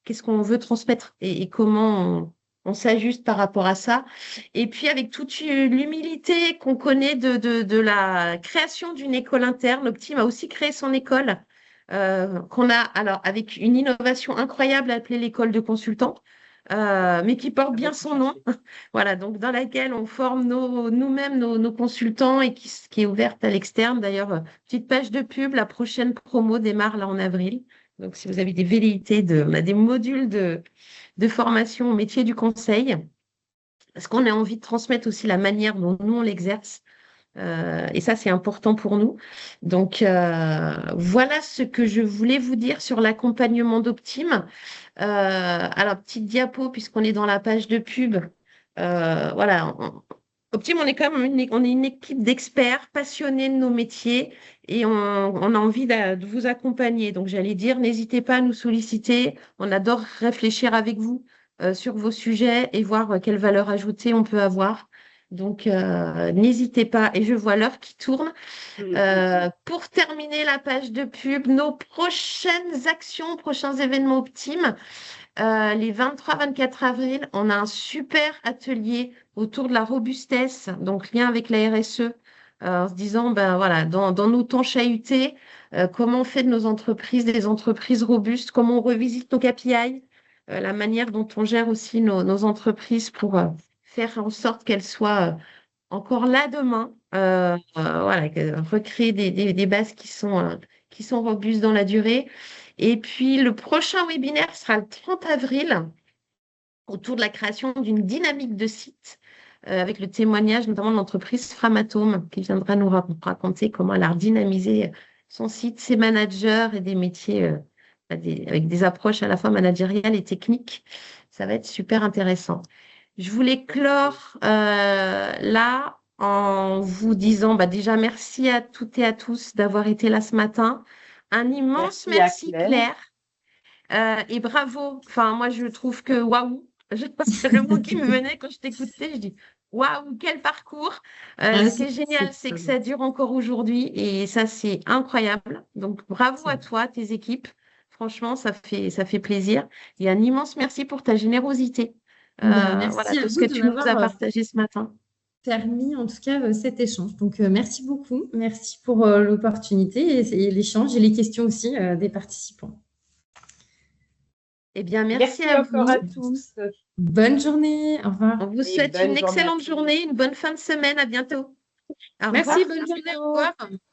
qu'est-ce qu'on veut transmettre et comment on s'ajuste par rapport à ça. Et puis, avec toute l'humilité qu'on connaît de la création d'une école interne, Optime a aussi créé son école, qu'on a alors avec une innovation incroyable appelée l'école de consultants, mais qui porte bien son nom. Voilà, donc dans laquelle on forme nous-mêmes nos consultants et qui est ouverte à l'externe. D'ailleurs, petite page de pub, la prochaine promo démarre là en avril. Donc, si vous avez des velléités, on a des modules de formation au métier du conseil, parce qu'on a envie de transmettre aussi la manière dont nous, on l'exerce. Et ça, c'est important pour nous. Donc, voilà ce que je voulais vous dire sur l'accompagnement d'Optime. Alors, petite diapo, puisqu'on est dans la page de pub. Voilà, Optime, on est quand même on est une équipe d'experts passionnés de nos métiers et on a envie de vous accompagner. Donc, j'allais dire, n'hésitez pas à nous solliciter. On adore réfléchir avec vous sur vos sujets et voir quelle valeur ajoutée on peut avoir. Donc, n'hésitez pas. Et je vois l'heure qui tourne. Pour terminer la page de pub, nos prochaines actions, prochains événements Optime. Les 23-24 avril, on a un super atelier autour de la robustesse, donc lien avec la RSE, en se disant, voilà, dans nos temps chahutés, comment on fait de nos entreprises des entreprises robustes, comment on revisite nos KPI, la manière dont on gère aussi nos entreprises pour faire en sorte qu'elles soient encore là demain. Voilà, recréer des bases qui sont robustes dans la durée. Et puis, le prochain webinaire sera le 30 avril autour de la création d'une dynamique de site avec le témoignage notamment de l'entreprise Framatome qui viendra nous raconter comment elle a redynamisé son site, ses managers et des métiers avec des approches à la fois managériales et techniques. Ça va être super intéressant. Je voulais clore là en vous disant déjà merci à toutes et à tous d'avoir été là ce matin. Un immense Merci à merci Claire. Et bravo. Enfin, moi, je trouve que waouh. C'est le mot qui me venait quand je t'écoutais. Je dis waouh, quel parcours. Ah, Ce qui est génial, c'est que très bien. ça dure encore aujourd'hui et ça, c'est incroyable. Donc, bravo à toi, tes équipes. Franchement, ça fait plaisir. Et un immense merci pour ta générosité. Merci Voilà, à tout ce vous que de tu nous as m'avoir partagé ce matin. permis, en tout cas, cet échange. Donc, merci beaucoup. Merci pour l'opportunité et l'échange et les questions aussi des participants. Eh bien, Merci merci à encore vous. à tous Bonne journée. Au revoir. On vous et souhaite bonne une journée à excellente tous. journée, une bonne fin de semaine. À bientôt. Au Merci, revoir. bonne journée. Au revoir.